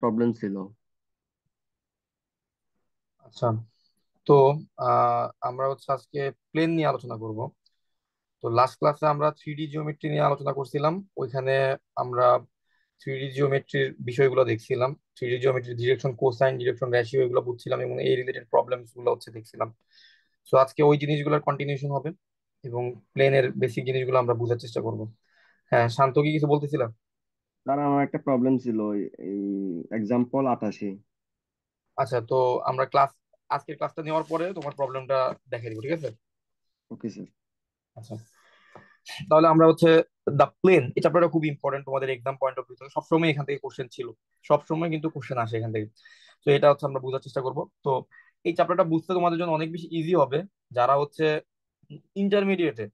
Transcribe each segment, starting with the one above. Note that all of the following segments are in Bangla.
প্রবলেম ছিল। আচ্ছা, তো আমরা হচ্ছে আজকে প্লেন নিয়ে আলোচনা করব। তো লাস্ট ক্লাসে আমরা থ্রি ডি জিওমেট্রি নিয়ে আলোচনা করছিলাম। ওইখানে আমরা থ্রি ডি জিওমেট্রির বিষয়গুলো দেখছিলাম। থ্রি ডি জিওমেট্রির ডিরেকশন, কোসাইন, ডিরেকশন, রেশিও এগুলো বুঝছিলাম এবং এই রিলেটেড প্রবলেমস গুলো হচ্ছে দেখছিলাম। তো আজকে ওই জিনিসগুলোর কন্টিনিউশন হবে এবং প্লেনের বেসিক জিনিসগুলো আমরা বোঝার চেষ্টা করব। হ্যাঁ, শান্ত কি কিছু বলতেছিলাম? তার আমার একটা প্রবলেম ছিল, এই এক্সাম্পল 88। আচ্ছা, তো আমরা আজকের ক্লাসটা নেওয়ার পরে তোমার প্রবলেমটা দেখে দিব, ঠিক আছে? Okay sir. আচ্ছা, তাহলে আমরা হচ্ছে দা প্লেন, এই চ্যাপ্টারটা খুব ইম্পর্টেন্ট তোমাদের এক্সাম পয়েন্ট অফ ভিউ থেকে। সবসময় এখান থেকে কোশ্চেন ছিল, সবসময় কিন্তু কোশ্চেন আসে এখান থেকে। তো এটা হচ্ছে আমরা বোঝার চেষ্টা করব। তো এই চ্যাপ্টারটা বুঝতে তোমাদের জন্য অনেক বেশি ইজি হবে যারা হচ্ছে ইন্টারমিডিয়েটে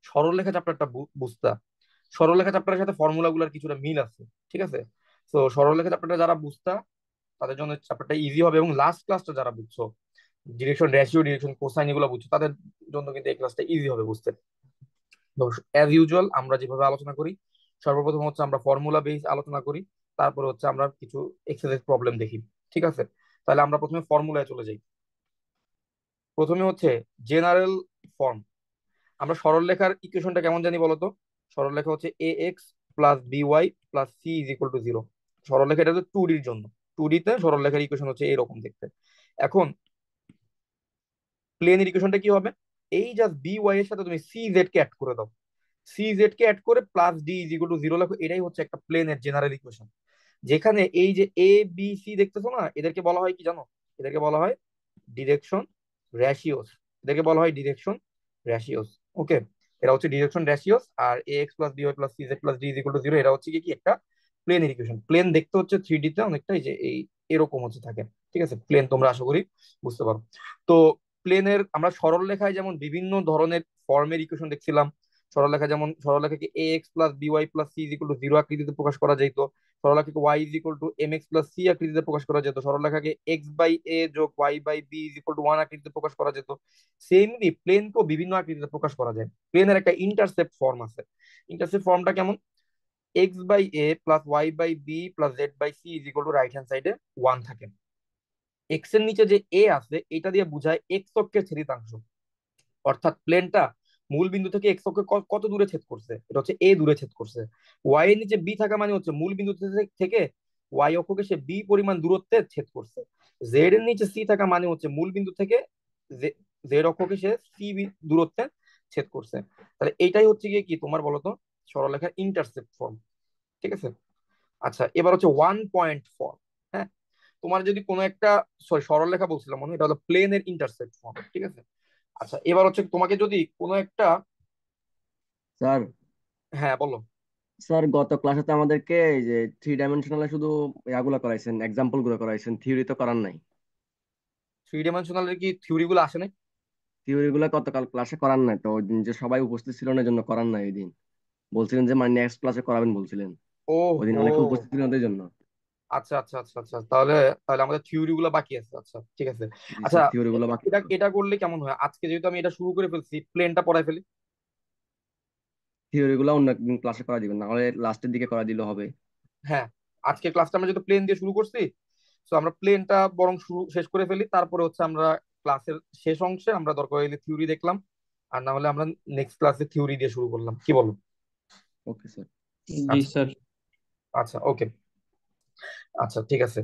সরলরেখা চ্যাপ্টারটা বুঝতা। সরলরেখা চ্যাপ্টারের সাথে ফর্মুলা গুলার কিছুটা মিল আছে, ঠিক আছে? তো সরলরেখা চ্যাপ্টারটা যারা বুঝতা তাদের জন্য চ্যাপ্টারটা ইজি হবে, এবং লাস্ট ক্লাসটা যারা বুঝছো, ডিরেকশন, রেশিও, ডিরেকশন, কোসাইন এগুলো বুঝছো, তাদের জন্য কিন্তু এই ক্লাসটা ইজি হবে বুঝতে। অ্যাজ ইউজুয়াল আমরা যেভাবে আলোচনা করি, সর্বপ্রথম হচ্ছে আমরা ফর্মুলা বেস আলোচনা করি, তারপরে হচ্ছে আমরা কিছু এক্সারসাইজ প্রবলেম দেখি, ঠিক আছে? তাহলে আমরা প্রথমে ফর্মুলায় চলে যাই। প্রথমে হচ্ছে জেনারেল ফর্ম। আমরা সরলরেখার ইকুয়েশনটা কেমন জানি বলতো? সরলরেখা হচ্ছে এ x plus B Y plus C is equal to zero. সরলরেখা, এটা হচ্ছে টু ডির জন্য। টু ডিতে সরলরেখার ইকুয়েশন হচ্ছে এরকম দেখতে। এখন প্লেনের ইকুয়েশনটা কি হবে? এই জাস্ট বি ওয়াই এর সাথে তুমি সি জেড কে অ্যাড করে দাও। সি জেড কে অ্যাড করে plus D is equal to zero লেখো। এটাই হচ্ছে একটা প্লেনের জেনারেল ইকুয়েশন। যেখানে এই যে এ বি সি দেখতেছো না, এদেরকে বলা হয় কি জানো? এদেরকে বলা হয় ডিরেকশন রেশিওস। এদেরকে বলা হয় ডিরেকশন রেশিওস। ওকে, এরা হচ্ছে ডিরেকশন রেশিওস। আর A x plus B Y plus C Z plus D is equal to zero, এটা হচ্ছে কি কি একটা প্লেনের ইকুয়েশন। প্লেন দেখতে হচ্ছে থ্রি ডি তে অনেকটা এই যে এই এরকম হচ্ছে থাকে, ঠিক আছে? প্লেন তোমরা আশা করি বুঝতে পারো। তো প্লেনের আমরা সরল রেখায় যেমন বিভিন্ন ধরনের ফর্মের ইকুয়েশন দেখছিলাম। সরলরেখা যেমন সরলরেখাকে A x plus B Y plus C is equal to zero আকৃতিতে প্রকাশ করা যেত। সরলরেখাকে Y is equal to M X plus C আকৃতিতে প্রকাশ করা যেত। সরলরেখাকে এক্স বাই এ যোগ Y by B is equal to one আকৃতিতে প্রকাশ করা যেত। সেমলি প্লেনকেও বিভিন্ন আকৃতিতে প্রকাশ করা যায়। প্লেনের একটা ইন্টারসেপ্ট ফর্ম আছে। ইন্টারসেপ্ট ফর্মটা কেমন? X by A plus Y by B plus Z by C is equal to right hand সাইডে ওয়ান থাকে। এক্স এর নিচে যে এ আছে এটা দিয়ে বোঝায় এক্স অক্ষের ছেদিতাংশ। অর্থাৎ প্লেনটা মূল বিন্দু থেকে এক্স অক্ষে কত দূরে ছেদ করছে, এটা হচ্ছে এ দূরে ছেদ করছে। ওয়াই এর নিচে বি থাকা মানে হচ্ছে মূল বিন্দু থেকে ওয়াই অক্ষকে সে বি পরিমাণ দূরত্বে ছেদ করছে। জেড এর নিচে সি থাকা মানে হচ্ছে মূল বিন্দু থেকে জেড অক্ষকে সে সি দূরত্বে ছেদ করছে। তাহলে এইটাই হচ্ছে গিয়ে কি তোমার বলতো সরলরেখার ইন্টারসেপ্ট ফর্ম, ঠিক আছে? আচ্ছা, এবার হচ্ছে ওয়ান পয়েন্ট ফর্ম। হ্যাঁ, তোমার যদি কোনো একটা, সরি সরলরেখা বলছিলাম মনে হয়, এটা হলো প্লেনের ইন্টারসেপ্ট ফর্ম, ঠিক আছে? আচ্ছা, এবার হচ্ছে তোমাকে যদি কোনো একটা, স্যার, হ্যাঁ বলো। স্যার গত ক্লাসে তো আমাদেরকে এই যে থ্রি ডাইমেনশনালে শুধু ইয়াগুলো করাইছেন, এক্সাম্পল গুলো করাইছেন, থিওরি তো করার নাই। থ্রি ডিমেনশনালের কি থিওরি গুলো আসে নাই? থিওরি গুলো গতকাল ক্লাসে করার নাই তো, ওই দিন যে সবাই উপস্থিত ছিল না, এই জন্য করার নাই। ওই দিন বলছিলেন যে মানে নেক্সট ক্লাসে করাবেন বলছিলেন। ও ওই দিন হো, অনেকে উপস্থিত ছিলেন ওদের জন্য। আচ্ছা আচ্ছা আচ্ছা আচ্ছা, তাহলে তাহলে আমাদের থিওরি গুলো বাকি আছে। আচ্ছা, ঠিক আছে। জি আচ্ছা, স্যার, থিওরি গুলো বাকি এটা ছিল। এটা করলে কেমন হয়? আজকে যেহেতু আমি এটা শুরু করে ফেলছি, প্লেনটা পড়াই ফেলি। থিওরি গুলো অন্য একদিন ক্লাসে করা দিবেন, নাহলে লাস্টের দিকে করা দিলে হবে। হ্যাঁ, আজকে ক্লাসটা আমরা যেহেতু প্লেন দিয়ে শুরু করছি, তো আমরা প্লেনটা বরং শুরু শেষ করে ফেলি, তারপরে হচ্ছে আমরা ক্লাসের শেষ অংশে আমরা দরকার হলে থিওরি দেখলাম, আর না হলে আমরা নেক্সট ক্লাসে থিওরি দিয়ে শুরু করলাম, কি বলো? Okay sir. জি আচ্ছা স্যার। আচ্ছা, ওকে। আচ্ছা, ঠিক আছে।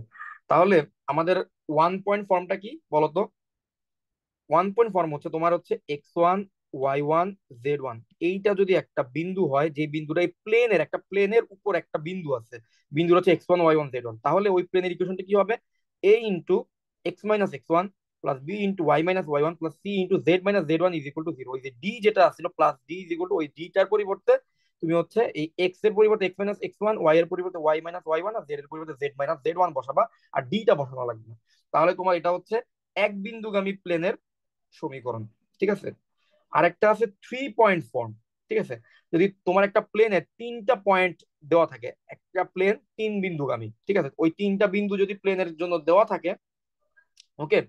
তাহলে আমাদের ওয়ান পয়েন্ট ফর্মটা কি বলতো? ওয়ান পয়েন্ট ফর্ম হচ্ছে তোমার হচ্ছে X one Y one Z one. এইটা যদি একটা বিন্দু হয়, যে বিন্দুটা এই প্লেনের, একটা প্লেনের উপর একটা বিন্দু আছে, বিন্দুটা হচ্ছে X one Y one Z one, তাহলে ওই প্লেনের ইকুয়েশনটা কি হবে? A into X minus X one plus B into Y minus Y one plus C into Z minus Z one is equal to zero. ওই যে ডি যেটা আসছিল plus D is equal to, ওই ডিটার পরিবর্তে তুমি হচ্ছে এই এক্স এর পরিবর্তে X minus X one, Y এর পরিবর্তে ওয়াই মাইনাস ওয়াই ওয়ান, আর জেড এর পরিবর্তে জেড মাইনাস জেড ওয়ান বসাবা। আর ডিটা বসানো লাগবে। তাহলে তোমার এটা হচ্ছে এক বিন্দুগামী প্লেনের সমীকরণ, ঠিক আছে? আরেকটা আছে থ্রি পয়েন্ট ফর্ম, ঠিক আছে? যদি তোমার একটা প্লেনে তিনটা পয়েন্ট দেওয়া থাকে, একটা প্লেন তিন বিন্দুগামী, ঠিক আছে? ওই তিনটা বিন্দু যদি প্লেনের জন্য দেওয়া থাকে, ওকে,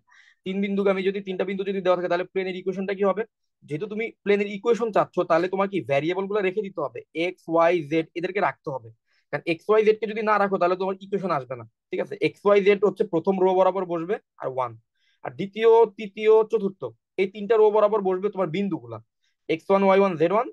তিন বিন্দুগামী যদি তিনটা বিন্দু যদি দেওয়া থাকে, তাহলে প্লেনের ইকুয়েশনটা কি হবে? যেহেতু তুমি প্লেনের ইকুয়েশন চাচ্ছ, তাহলে তোমার কি ভ্যারিয়েবল গুলো রেখে দিতে হবে, এক্স ওয়াই জেড এদেরকে রাখতে হবে। কারণ এক্স ওয়াই জেড কে যদি না রাখো তাহলে তোমার ইকুয়েশন আসবে না। ঠিক আছে, এক্স ওয়াই জেড হচ্ছে প্রথম রো বরাবর বসবে আর ওয়ান, আর দ্বিতীয় তৃতীয় চতুর্থ এই তিনটা রো বরাবর বসবে তোমার বিন্দুগুলা, X one Y one Z one,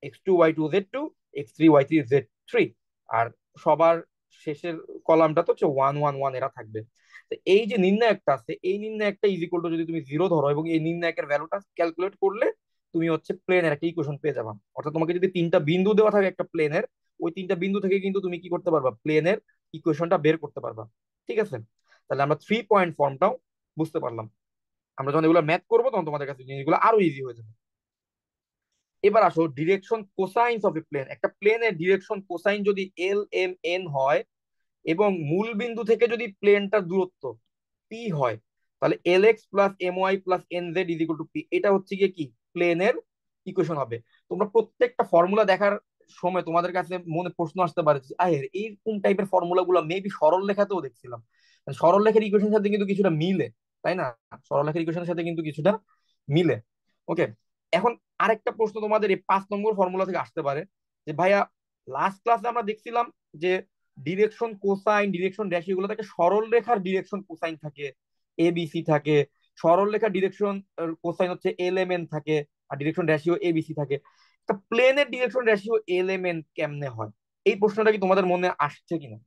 X two Y two Z two, X three Y three Z three. আর সবার শেষের কলামটা তো হচ্ছে ওয়ান ওয়ান ওয়ান এরা থাকবে। তো এই যে নির্ণায়কটা আছে, এই নির্ণায়কটা ইজ ইকুয়াল টু যদি তুমি জিরো ধরো এবং এই নির্ণায়কের ভ্যালুটা ক্যালকুলেট করলে তুমি হচ্ছে প্লেনের একটা ইকুয়েশন পেয়ে যাবা। অর্থাৎ তোমাকে যদি তিনটা বিন্দু দেওয়া থাকে একটা প্লেনের, ওই তিনটা বিন্দু থেকে কিন্তু তুমি কি করতে পারবা, প্লেনের ইকুয়েশনটা বের করতে পারবা। ঠিক আছে, তাহলে আমরা 3 পয়েন্ট ফর্মটাও বুঝতে পারলাম। আমরা যখন এগুলো ম্যাথ করবো তখন তোমাদের কাছে জিনিসগুলো আরো ইজি হয়ে যাবে। এবার আসো ডিরেকশন কোসাইন্স অফ এ প্লেন। একটা প্লেনের ডিরেকশন কোসাইন যদি এল এম এন হয় এবং মূল বিন্দু থেকে যদি প্লেনটার দূরত্ব পি হয়, তাহলে L X plus M Y plus N Z is equal to P. এটা হচ্ছে গিয়ে কি প্লেনের ইকুয়েশন হবে। তোমরা প্রত্যেকটা ফর্মুলা দেখার সময় তোমাদের কাছে মনে প্রশ্ন আসতে পারে যে আরে এই কোন টাইপের ফর্মুলা গুলো মেবি সরল লেখাতেও দেখছিলাম, মানে সরল লেখার ইকুয়েশনের সাথে কিন্তু কিছুটা মিলে, তাই না? সরল লেখার ইকুয়েশনের সাথে কিন্তু কিছুটা মিলে। ওকে, এখন আরেকটা প্রশ্ন তোমাদের এই 5 নম্বর ফর্মুলা থেকে আসতে পারে যে ভাইয়া লাস্ট ক্লাসে আমরা দেখছিলাম যে ডিরেকশন কোসাইন ডিরেকশন ড্যাশ এগুলো থাকে, সরল রেখার ডিরেকশন কোসাইন থাকে, এ বি সি থাকে, সরল রেখার ডিরেকশন কোসাইন হচ্ছে এল এম এন থাকে, আর direction ratio A B C থাকে। তা প্লেনের direction ratio L M N কেমনে হয়? এই প্রশ্নটা কি তোমাদের মনে আসছে কিনা?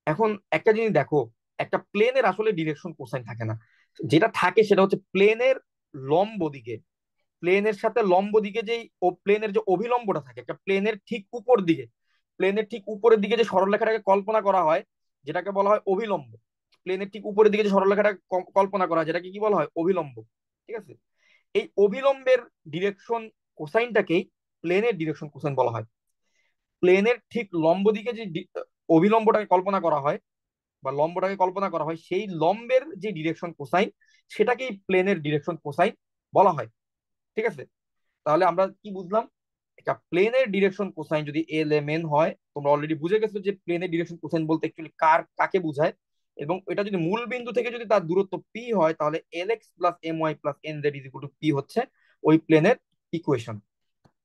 এখন একটা জিনিস দেখো, একটা প্লেনের আসলে ডিরেকশন কোসাইন থাকে না। যেটা থাকে সেটা হচ্ছে প্লেনের লম্ব দিকে, প্লেনের সাথে লম্ব দিকে যেই ও প্লেনের যে অভিলম্বটা থাকে একটা প্লেনের ঠিক উপর দিকে, প্লেনের ঠিক উপরের দিকে যে সরলরেখাটাকে কল্পনা করা হয় যেটাকে বলা হয় অভিলম্ব। প্লেনের ঠিক উপরের দিকে যে সরলরেখাটা কল্পনা করা হয় যেটাকে কি বলা হয়, অভিলম্ব। ঠিক আছে, এই অভিলম্বের ডিরেকশন কোসাইনটাকেই প্লেনের ডিরেকশন কোসাইন বলা হয়। প্লেনের ঠিক লম্ব দিকে যে অভিলম্বটাকে কল্পনা করা হয় বা লম্বটাকে কল্পনা করা হয়, সেই লম্বের যে ডিরেকশন কোসাইন সেটাকেই প্লেনের ডিরেকশন কোসাইন বলা হয়। ঠিক আছে, তাহলে আমরা কি বুঝলাম, একটা প্লেনের ডিরেকশন কোসাইন যদি এল এম এন হয়, তোমরা অলরেডি বুঝে গেছো যে প্লেনের ডিরেকশন কোসাইন বলতে অ্যাকচুয়ালি কাকে বোঝায়। এবং এটা যদি মূল বিন্দু থেকে যদি তার দূরত্ব পি হয় তাহলে L X plus M Y plus N Z is equal to P হচ্ছে ওই প্লেনের ইকুয়েশন।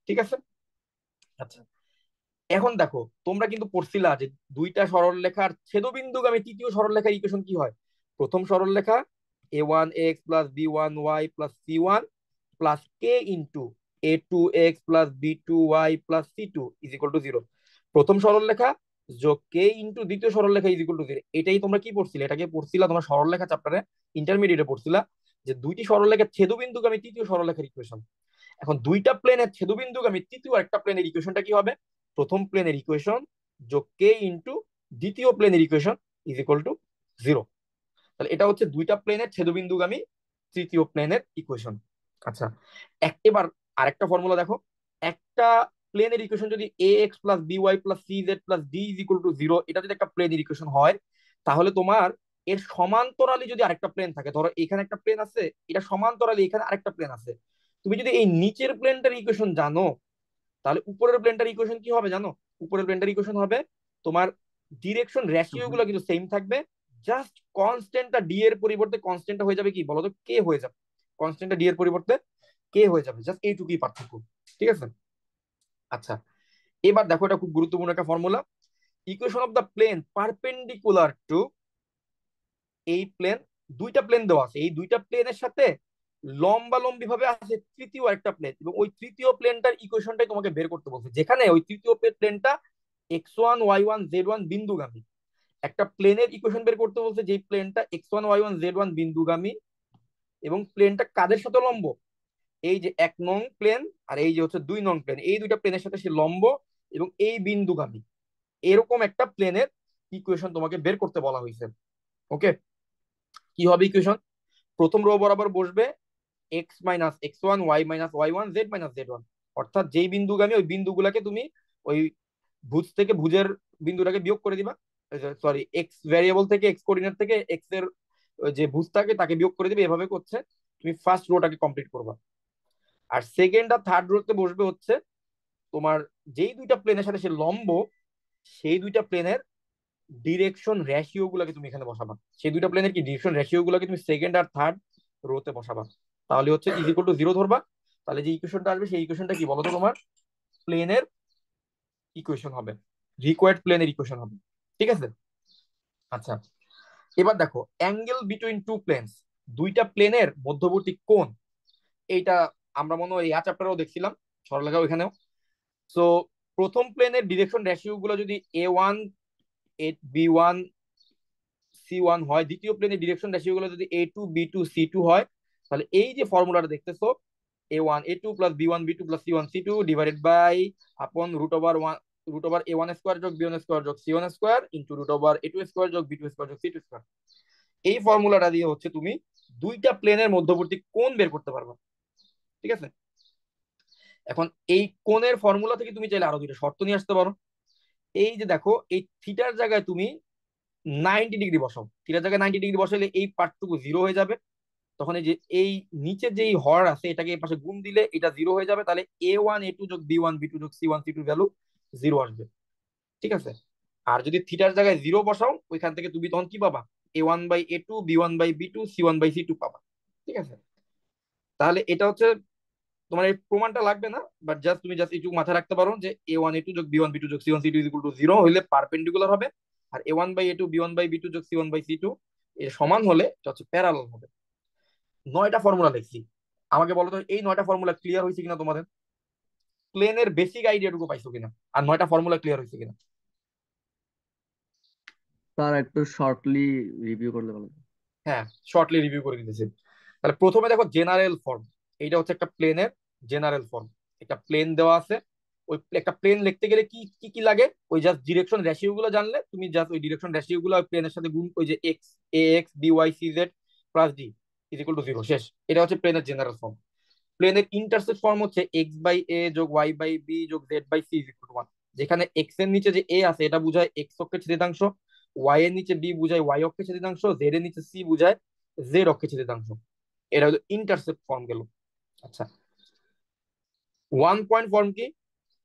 ঠিক আছে, আচ্ছা এখন দেখো তোমরা কিন্তু পড়ছিলা যে দুইটা সরলরেখার ছেদবিন্দুগামী তৃতীয় সরলরেখার ইকুয়েশন কি হয়। প্রথম সরলরেখা A one X plus B one Y plus C one plus K into A two X plus B two Y plus C two is equal to zero. প্রথম সরলরেখা যোগ কে ইন্টু দ্বিতীয় সরলরেখা ইজ ইকুয়াল টু জিরো। এটাই তোমরা কি পড়ছিলে, এটাকে পড়ছিলা তোমার সরলরেখা চ্যাপ্টারে, ইন্টারমিডিয়েটে পড়ছিলা যে দুইটি সরলরেখার ছেদবিন্দুগামী তৃতীয় সরলরেখার ইকুয়েশন। এখন দুইটা প্লেনের ছেদবিন্দুগামী তৃতীয় একটা প্লেনের ইকুয়েশনটা কি হবে, প্রথম প্লেনের ইকুয়েশন যোগ কে ইন্টু দ্বিতীয় প্লেনের equation is equal to zero. তাহলে এটা হচ্ছে দুইটা প্লেনের ছেদবিন্দুগামী তৃতীয় প্লেনের ইকুয়েশন। আচ্ছা, এবার আরেকটা ফর্মুলা দেখো, একটা প্লেনের ইকুয়েশন যদি A x plus B Y plus C Z plus D is equal to zero, এটা যদি একটা প্লেনের ইকুয়েশন হয়, তাহলে তোমার এর সমান্তরালি যদি আরেকটা প্লেন থাকে, ধরো এখানে একটা প্লেন আছে, এটা সমান্তরালি এখানে আরেকটা প্লেন আছে, তুমি যদি এই নিচের প্লেনটার ইকুয়েশন জানো তাহলে উপরের প্লেনটার ইকুয়েশন কি হবে জানো? উপরের প্লেনটার ইকুয়েশন হবে তোমার ডিরেকশন রেশিও গুলো কিন্তু সেম থাকবে, জাস্ট কনস্ট্যান্টটা ডি এর পরিবর্তে কনস্ট্যান্টটা হয়ে যাবে কি বলতো, কে হয়ে যাবে। কনস্ট্যান্টটা ডি এর পরিবর্তে কে হয়ে যাবে, জাস্ট এইটুকুই পার্থক্য। ঠিক আছে, আচ্ছা এবার দেখো এটা খুব গুরুত্বপূর্ণ একটা formula. Equation of the plane perpendicular to, এই প্লেন দুইটা প্লেন দেওয়া আছে, এই দুইটা প্লেনের সাথে লম্বালম্বি ভাবে আছে তৃতীয় একটা প্লেন, এবং ওই তৃতীয় প্লেনটার ইকুয়েশনটাই তোমাকে বের করতে বলছে, যেখানে ওই তৃতীয় প্লেনটা X one Y one Z one বিন্দুগামী। একটা প্লেনের ইকুয়েশন বের করতে বলছে যেই প্লেনটা X one Y one Z one বিন্দুগামী এবং প্লেনটা কাদের সাথে লম্ব, এই যে 1 নং প্লেন আর এই যে হচ্ছে 2 নং প্লেন, এই দুইটা প্লেনের সাথে সে লম্ব এবং এই বিন্দুগামী, এরকম একটা প্লেনের ইকুয়েশন তোমাকে বের করতে বলা হয়েছে। ওকে, কি হবে ইকুয়েশন? প্রথম রো বরাবর বসবে X minus X one Y minus Y one Z minus Z one. অর্থাৎ যেই বিন্দুগামী ওই বিন্দুগুলাকে তুমি ওই ভুজ থেকে ভুজের বিন্দুটাকে বিয়োগ করে দিবা, সরি এক্স ভ্যারিয়েবল থেকে এক্স কোঅর্ডিনেট থেকে এক্স এর যে ভুজ থাকে তাকে বিয়োগ করে দিবে, এভাবে করছে তুমি ফার্স্ট রোটাকে কমপ্লিট করবা। আর সেকেন্ড আর থার্ড রোতে বসবে হচ্ছে তোমার যেই দুইটা প্লেনের সাথে সে লম্ব, সেই দুইটা প্লেনের ডিরেকশন রেশিও গুলাকে তুমি এখানে বসাবা, সেই দুইটা প্লেনের কি ডিরেকশন রেশিও গুলাকে তুমি সেকেন্ড আর থার্ড রোতে বসাবা। তাহলে হচ্ছে ইজ ইকুয়াল টু জিরো ধরবা, তাহলে যে ইকুয়েশনটা আসবে সেই ইকুয়েশনটা কি বলতো তোমার, প্লেনের ইকুয়েশন হবে, রিকোয়ার্ড প্লেনের ইকুয়েশন হবে। ঠিক আছে। আচ্ছা, এবার দেখো অ্যাঙ্গেল বিটুইন টু প্লেনস, দুইটা প্লেনের মধ্যবর্তী কোণ। এইটা আমরা মনে হয় এই চ্যাপ্টারেও দেখছিলাম, সরলরেখা ওইখানেও। সো প্রথম প্লেনের ডিরেকশন রেশিও গুলো যদি A1 B1 C1 হয়, দ্বিতীয় প্লেনের ডিরেকশন রেশিও গুলো যদি A2 B2 C2 হয়, তাহলে এই যে ফর্মুলাটা দেখতেছো A1 A2 plus B1 B2 plus C1 C2 divided by আপন √1 A1 স্কোয়ার যোগ B1 স্কোয়ার যোগ C1 square into √A2 square যোগ B2 স্কোয়ার যোগ C2 স্কোয়ার। এই ফর্মুলাটা দিয়ে হচ্ছে তুমি দুইটা প্লেনের মধ্যবর্তী কোণ বের করতে পারবে। ঠিক আছে। এখন এই কোণের ফর্মুলা থেকে তুমি চাইলে আরো দুইটা শর্ত নিয়ে আসতে পারো। এই যে দেখো, এই থিটার জায়গায় তুমি 90 ডিগ্রি বসাও, থিটার জায়গায় 90 ডিগ্রি বসাইলে এই পার্টটুকু জিরো হয়ে যাবে। তখন এই যে এই নিচের যেই হর আছে এটাকে এই পাশে গুণ দিলে এটা জিরো হয়ে যাবে, তাহলে A1 A2 যোগ B1 B2 যোগ C1 C2 ভ্যালু জিরো আসবে। ঠিক আছে। আর যদি থিটার জায়গায় জিরো বসাও, ওইখান থেকে তুমি তখন কি পাবা, A1/A2 B1/B2 C1/C2 পাবা। ঠিক আছে। তাহলে এটা হচ্ছে, তোমার এই প্রমাণটা লাগবে না, বাট জাস্ট তুমি জাস্ট এইটুকু মাথায় রাখতে পারো যে A1 A2 যোগ B1 B2 যোগ C1 C2 equal to zero হইলে পারপেন্ডিকুলার হবে, আর A1/A2 B1/B2 যোগ C1/C2 এর সমান হলে এটা হচ্ছে প্যারালাল হবে। 9টা ফর্মুলা লিখছি। আমাকে বলো তো এই 9টা ফর্মুলা ক্লিয়ার হয়েছে কিনা তোমাদের, প্লেনের বেসিক আইডিয়াটুকু পাইছো কিনা, আর 9টা ফর্মুলা ক্লিয়ার হয়েছে কিনা। স্যার একটু শর্টলি রিভিউ করলে ভালো হতো। হ্যাঁ, শর্টলি রিভিউ করে দিতেছি। তাহলে প্রথমে দেখো জেনারেল ফর্ম, এইটা হচ্ছে একটা প্লেনের জেনারেল ফর্ম। একটা প্লেন দেওয়া আছে, ওই একটা প্লেন লিখতে গেলে কি কি কি লাগে, ওই জাস্ট ডিরেকশন রেশিও গুলো জানলে তুমি জাস্ট ওই ডিরেকশন রেশিও গুলো ওই প্লেনের সাথে গুণ, ওই যে X A x B Y C Z plus D is equal to zero, শেষ। এটা হচ্ছে প্লেনের জেনারেল ফর্ম। প্লেনের ইন্টারসেপ্ট ফর্ম হচ্ছে x/a যোগ y/b যোগ z/c ইজ ইকুয়াল টু 1, যেখানে এক্স এর নিচে যে এ আছে এটা বুঝায় এক্স অক্ষের ছেদিতাংশ, ওয়াই এর নিচে বি বুঝায় ওয়াই অক্ষের ছেদিতাংশ, জেড এর নিচে সি বুঝায় জেড অক্ষের ছেদিতাংশ। এটা হলো ইন্টারসেপ্ট ফর্ম গেল। আচ্ছা, 1 পয়েন্ট ফর্ম কি,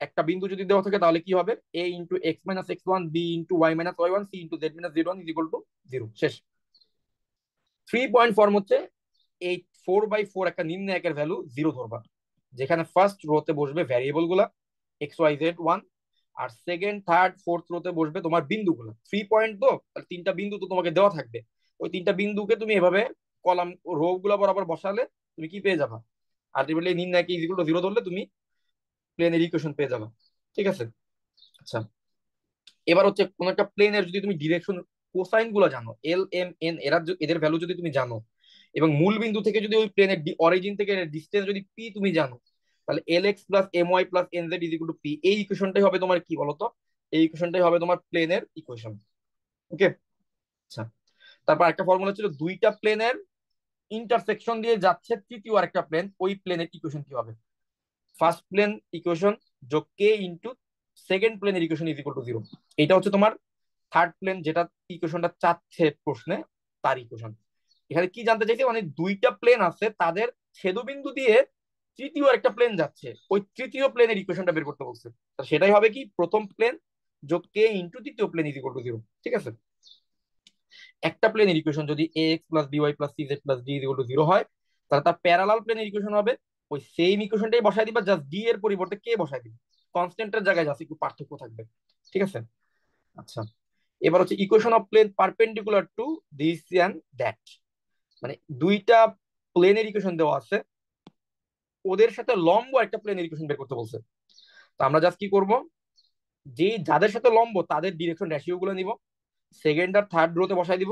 একটা বিন্দু যদি দেওয়া থাকে তাহলে কি হবে, a into X minus X one B into Y minus Y one C into Z minus Z one is equal to zero, শেষ। 3 পয়েন্ট ফর্ম হচ্ছে এই 4/4 একটা নির্ণায়কের ভ্যালু জিরো ধরবা, যেখানে ফার্স্ট রোতে বসবে ভ্যারিয়েবল গুলা x y z 1, আর সেকেন্ড থার্ড ফোর্থ রোতে বসবে তোমার বিন্দুগুলো। 3 পয়েন্ট তো, তাহলে তিনটা বিন্দু তো তোমাকে দেওয়া থাকবে, ওই তিনটা বিন্দুকে তুমি এভাবে কলাম রো গুলা বরাবর বসালে তুমি কি পেয়ে যাবা, আলটিমেটলি নির্ণায়ক ইজ ইকুয়াল টু জিরো ধরলে তুমি প্লেনের ইকুয়েশন পেয়ে যাবে। ঠিক আছে। আচ্ছা, এবার হচ্ছে কোন একটা প্লেনের যদি তুমি ডিরেকশন কোসাইন গুলো জানো, L M N, এদের ভ্যালু যদি তুমি জানো, এবং মূল বিন্দু থেকে যদি ওই প্লেনের অরিজিন থেকে ডিস্টেন্স যদি পি তুমি জানো, তাহলে Lx plus My plus Nz is equal to P, এই ইকুয়েশনটাই হবে তোমার কি বলতো, এই ইকুয়েশনটাই হবে তোমার প্লেনের ইকুয়েশন। ওকে। আচ্ছা, তারপর একটা ফর্মুলা ছিল দুইটা প্লেনের ইন্টারসেকশন দিয়ে যাচ্ছে তৃতীয় আরেকটা প্লেন, ওই প্লেনের ইকুয়েশন কি হবে, ফার্স্ট প্লেন ইকুয়েশন যোগ কে ইন্টু সেকেন্ড প্লেনের equation is equal to zero. এটা হচ্ছে তোমার থার্ড প্লেন, যেটা ইকুয়েশনটা চাচ্ছে প্রশ্নে, তার ইকুয়েশন। এখানে কি জানতে চাইছে, মানে দুইটা প্লেন আছে তাদের ছেদবিন্দু দিয়ে তৃতীয় একটা প্লেন যাচ্ছে, ওই তৃতীয় প্লেনের ইকুয়েশনটা বের করতে বলছে। তা সেটাই হবে কি, প্রথম প্লেন যোগ কে ইন্টু তৃতীয় plane is equal to zero. ঠিক আছে। একটা প্লেনের ইকুয়েশন যদি A x plus B Y plus C Z plus D is equal to zero হয়, তাহলে তার প্যারালাল প্লেনের ইকুয়েশন হবে ওই সেম ইকুয়েশনটাই বসাই দিবা, জাস্ট ডি এর পরিবর্তে কে বসাই দিবা, কনস্ট্যান্টের জায়গায় জাস্ট একটু পার্থক্য থাকবে। ঠিক আছে। আচ্ছা, এবার হচ্ছে equation of plane perpendicular to this and that, মানে দুইটা প্লেনের ইকুয়েশন দেওয়া আছে, ওদের সাথে লম্ব একটা প্লেনের ইকুয়েশন বের করতে বলছে। তো আমরা জাস্ট কি করব, যে যাদের সাথে লম্ব তাদের ডিরেকশন রেশিও গুলো নিব, সেকেন্ড আর থার্ড রোতে বসাই দিব,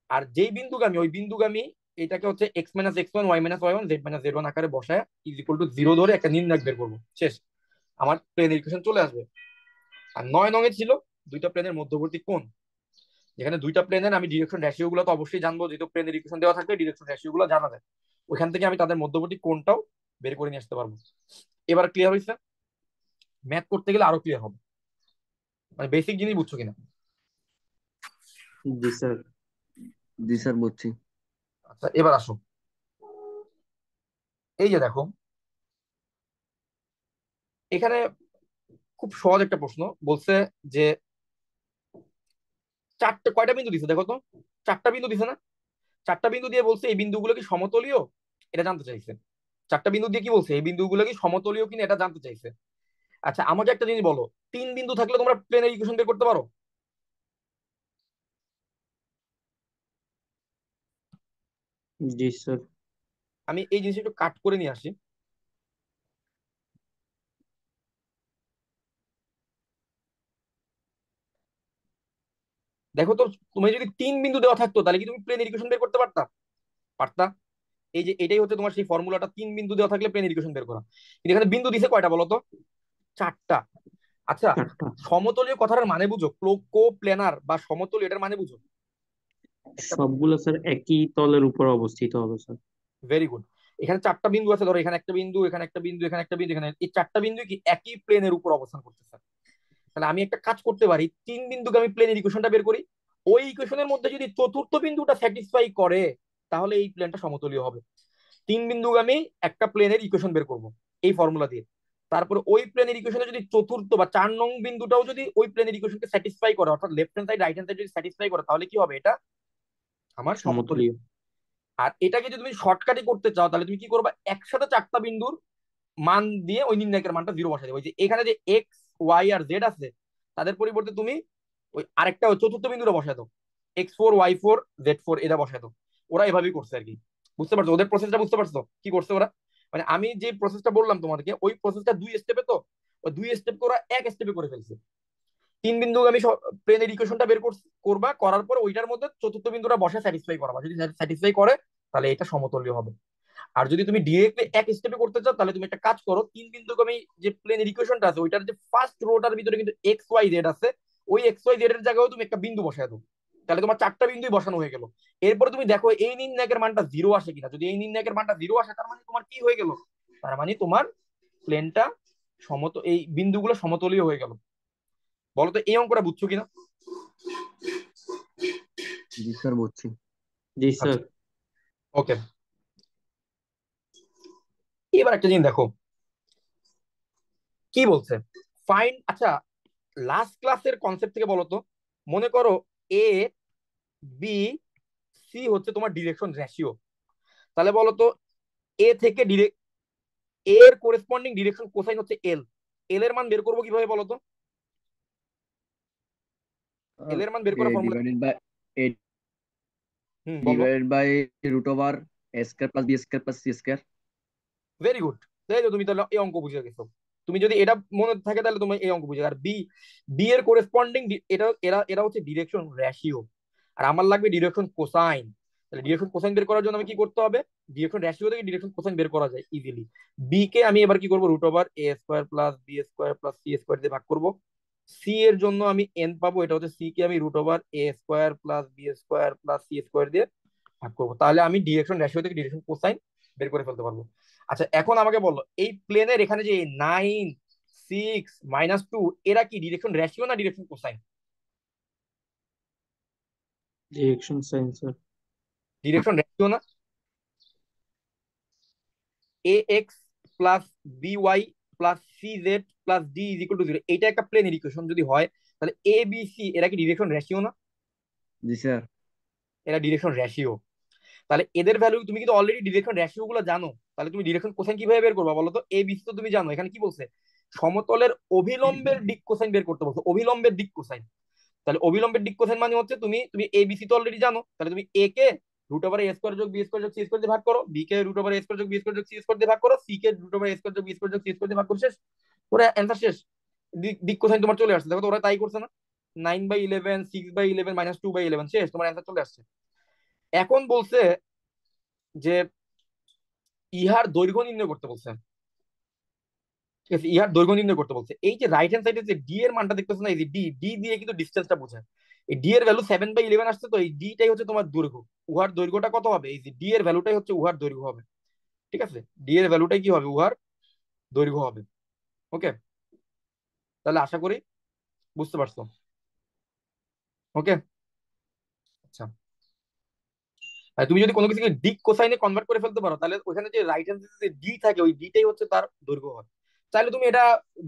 আর যেই বিন্দুগামী ওই বিন্দুগামী এটাকে হচ্ছে X minus X one Y minus Y one Z minus Z one আকারে বসায় ইজ ইকুয়াল টু জিরো ধরে একটা নির্ণায়ক বের করবো, শেষ। আমার প্লেনের ইকুয়েশন চলে আসবে। আর 9 নং ছিল দুইটা প্লেনের মধ্যবর্তী কোণ, যেখানে দুইটা প্লেনের আমি ডিরেকশন রেশিও গুলো তো অবশ্যই জানবো, যেহেতু প্লেনের ইকুয়েশন দেওয়া থাকলে ডিরেকশন রেশিও গুলো জানা যায়, ওইখান থেকে আমি তাদের মধ্যবর্তী কোণটাও বের করে নিয়ে আসতে পারবো। এবার ক্লিয়ার হয়েছে, ম্যাথ করতে গেলে আরো ক্লিয়ার হবে, মানে বেসিক জিনিস বুঝছো কিনা। জি স্যার। জি স্যার, বুঝছি। আচ্ছা, এবার আসো, এই যে দেখো এখানে খুব সহজ একটা প্রশ্ন বলছে যে চারটে কয়টা বিন্দু দিছে দেখো তো, চারটা বিন্দু দিছে না, চারটা বিন্দু দিয়ে বলছে এই বিন্দুগুলো কি সমতলীয়, এটা জানতে চাইছে। চারটা বিন্দু দিয়ে কি বলছে, এই বিন্দুগুলো কি সমতলীয় কিনা এটা জানতে চাইছে। আচ্ছা আমাকে একটা জিনিস বলো, 3 বিন্দু থাকলে তোমরা প্লেনের ইকুয়েশন বের করতে পারো? জি স্যার। আমি এই জিনিসটা একটু কাট করে নিয়ে আসি। দেখো তো, তুমি যদি 3 বিন্দু দেওয়া থাকতো তাহলে কি তুমি প্লেনের ইকুয়েশন বের করতে পারতা? পারতা। এই যে এটাই হচ্ছে তোমার সেই ফর্মুলাটা, 3 বিন্দু দেওয়া থাকলে প্লেনের ইকুয়েশন বের করা। কিন্তু এখানে বিন্দু দিছে কয়টা বলো তো? 4টা। আচ্ছা, 4টা। সমতলীয় কথাটার মানে বুঝো, কো প্লেনার বা সমতলীয় এটার মানে বুঝো একটা। সবগুলো স্যার একই তলের উপর অবস্থিত হবে স্যার। Very good. এখানে 4টা বিন্দু আছে, ধরো এখানে একটা বিন্দু, এখানে একটা বিন্দু, এখানে একটা বিন্দু, এখানে, এই 4টা বিন্দু কি একই প্লেনের উপর অবস্থান করতেছে। তাহলে আমি একটা কাজ করতে পারি, 3 বিন্দুকে আমি প্লেনের ইকুয়েশনটা বের করি। ওই ইকুয়েশনের মধ্যে যদি চতুর্থ বিন্দুটা স্যাটিসফাই করে, তাহলে এই প্লেনটা সমতলীয় হবে। 3 বিন্দুগামী একটা প্লেনের ইকুয়েশন বের করব এই ফর্মুলা দিয়ে। তারপরে ওই প্লেনের ইকুয়েশনে যদি চতুর্থ বা 4 নং বিন্দুটাও যদি ওই প্লেনের ইকুয়েশনকে স্যাটিসফাই করে, অর্থাৎ left hand side right hand side যদি স্যাটিসফাই করে, তাহলে কি হবে? এটা আমার সমতলীয়। সমতলীয়। আর এটাকে যদি তুমি শর্টকাটই করতে চাও, তাহলে তুমি কি করবা, একসাথে 4টা বিন্দুর মান দিয়ে ওই নির্ণায়কের মানটা 0 বসাই দেবে। ওই যে এখানে যে এক্স ওয়াই আর জেড আছে, তাদের পরিবর্তে তুমি ওই আরেকটা ওই চতুর্থ বিন্দুটা বসাই দাও, x4 y4 z4 এটা বসাই দাও। ওরা এভাবেই করছে আর কি। বুঝতে পারছো ওদের প্রসেসটা? বুঝতে পারছো কি করছে ওরা? মানে আমি যে প্রসেসটা বললাম তোমাদেরকে, ওই প্রসেসটা 2 স্টেপে, তো ওই 2 স্টেপকে ওরা 1 স্টেপে করে ফেলছে। 3 বিন্দু আমি প্লেনের ইকুয়েশনটা বের করবা, করার পর ওইটার মধ্যে চতুর্থ বিন্দুটা বসে স্যাটিসফাই করাবা। যদি স্যাটিসফাই করে, তাহলে এটা সমতলীয় হবে। আর যদি তুমি ডিরেক্টলি 1 স্টেপে করতে চাও, তাহলে তুমি একটা কাজ করো, 3 বিন্দুকে আমি যে প্লেনের ইকুয়েশনটা আছে ওইটার যে ফার্স্ট রোটার ভিতরে কিন্তু এক্স ওয়াই জেড আছে, ওই এক্স ওয়াই জেড এর জায়গায় তুমি একটা বিন্দু বসায় দাও। তাহলে তোমার 4টা বিন্দুই বসানো হয়ে গেল। এরপরে তুমি দেখো এই নির্ণায়কের মানটা 0 আসে কিনা। যদি এই নির্ণায়কের মানটা 0 আসে, তার মানে তোমার কি হয়ে গেল? তার মানে তোমার প্লেনটা এই বিন্দুগুলো সমতলীয় হয়ে গেল। বলো তো এই অঙ্কটা বুঝছো কিনা? জি স্যার, বুঝছি। জি স্যার। আচ্ছা, ওকে। এবার একটা জিনিস দেখো কি বলছে। ফাইন, আচ্ছা, লাস্ট ক্লাসের কনসেপ্ট থেকে বলো তো, মনে করো এ বি সি হচ্ছে তোমার ডিরেকশন রেশিও। তাহলে বলো তো, এ থেকে ডিরেক্ট এ এর কোরেসপন্ডিং ডিরেকশন কোসাইন হচ্ছে এল। এল এর মান বের করবো কিভাবে বলো তো? এল এর মান বের এ করার ফর্মুলা। ডিভাইডেড বাই এ বলো। Divided by root over A square plus B square plus C square. Very good. তাই তো, তুমি তাহলে এই অঙ্ক বুঝে গেছো। তুমি যদি এটা মনে থাকে, তাহলে তুমি এই অঙ্ক বুঝে। আর বি, বি এর কোরেসপন্ডিং, এটা এরা এরা হচ্ছে ডিরেকশন রেশিও। আর আমার লাগবে ডিরেকশন কোসাইন। তাহলে ডিরেকশন কোসাইন বের করার জন্য আমি কি করতে হবে? ডিরেকশন রেশিও থেকে ডিরেকশন কোসাইন বের করা যায় ইজিলি। বি কে আমি এবার কি করবো, root over A square plus B square plus C square দিয়ে ভাগ করবো। সি এর জন্য আমি এন পাবো, এটা হচ্ছে সি কে আমি root over A square plus B square plus C square দিয়ে ভাগ করবো। তাহলে আমি ডিরেকশন রেশিও থেকে ডিরেকশন কোসাইন বের করে ফেলতে পারবো। আচ্ছা এখন আমাকে বললো, এই প্লেনের এখানে যে 9 6 -2 এরা কি ডিরেকশন রেশিও না direction cosine? Direction sine sir. Direction ratio না। A x plus B Y plus C Z plus D is equal to 0, এটা একটা প্লেনের ইকুয়েশন যদি হয়, তাহলে এ বি সি এরা কি ডিরেকশন রেশিও না? জি স্যার। এরা ডিরেকশন রেশিও। তাহলে এদের ভ্যালু তুমি কিন্তু অলরেডি ডিরেকশন রেশিও গুলো জানো। তাহলে তুমি ডিরেকশন কোসাইন কিভাবে বের করবা বলো তো? এ বি সি তো তুমি জানো। এখানে কি বলছে, সমতলের অভিলম্বের দিক কোসাইন বের করতে বলছো, অভিলম্বের দিক কোসাইন। তাহলে অবিলম্বের দিক কোসাইন মানে হচ্ছে, তুমি তুমি এ বি সি তো অলরেডি জানো, তাহলে তুমি এ কে রুট ওভার এ স্কোয়ার যোগ বি স্কোয়ার যোগ সি স্কোয়ার দিয়ে ভাগ করো, B K root over A square যোগ বি স্কোয়ার যোগ সি স্কোয়ার দিয়ে ভাগ করো, C K root over A square যোগ বি স্কোয়ার যোগ সি স্কোয়ার দিয়ে ভাগ করো, শেষ। ওরা অ্যান্সার শেষ। দিক দিক কোসাইন তোমার চলে আসছে। দেখো তো ওরা তাই করছে না? 9/11, 6/11, -2/11, শেষ, তোমার অ্যান্সার চলে আসছে। এখন বলছে যে ইহার দৈর্ঘ্য নির্ণয় করতে বলছে। ঠিক আছে, ইহার দৈর্ঘ্য নির্ণয় করতে বলছে। এই যে রাইট হ্যান্ড সাইডে যে ডি এর মানটা দেখতেছো না, এই যে ডি, ডি দিয়ে কিন্তু ডিস্টেন্সটা বোঝায়। এই ডি এর ভ্যালু 7/11 আসছে, তো এই ডিটাই হচ্ছে তোমার দৈর্ঘ্য। উহার দৈর্ঘ্যটা কত হবে? এই যে ডি এর ভ্যালুটাই হচ্ছে উহার দৈর্ঘ্য হবে। ঠিক আছে, ডি এর ভ্যালুটাই কি হবে? উহার দৈর্ঘ্য হবে। ওকে, তাহলে আশা করি বুঝতে পারছো। ওকে, আচ্ছা। আর তুমি যদি কোনো কিছুকে দিক কোসাইনে কনভার্ট করে ফেলতে পারো, তাহলে ওখানে যে রাইট হ্যান্ড সাইডে যে ডি থাকে, ওই ডিটাই হচ্ছে তার দৈর্ঘ্য হয়। চাইলে তুমি এটা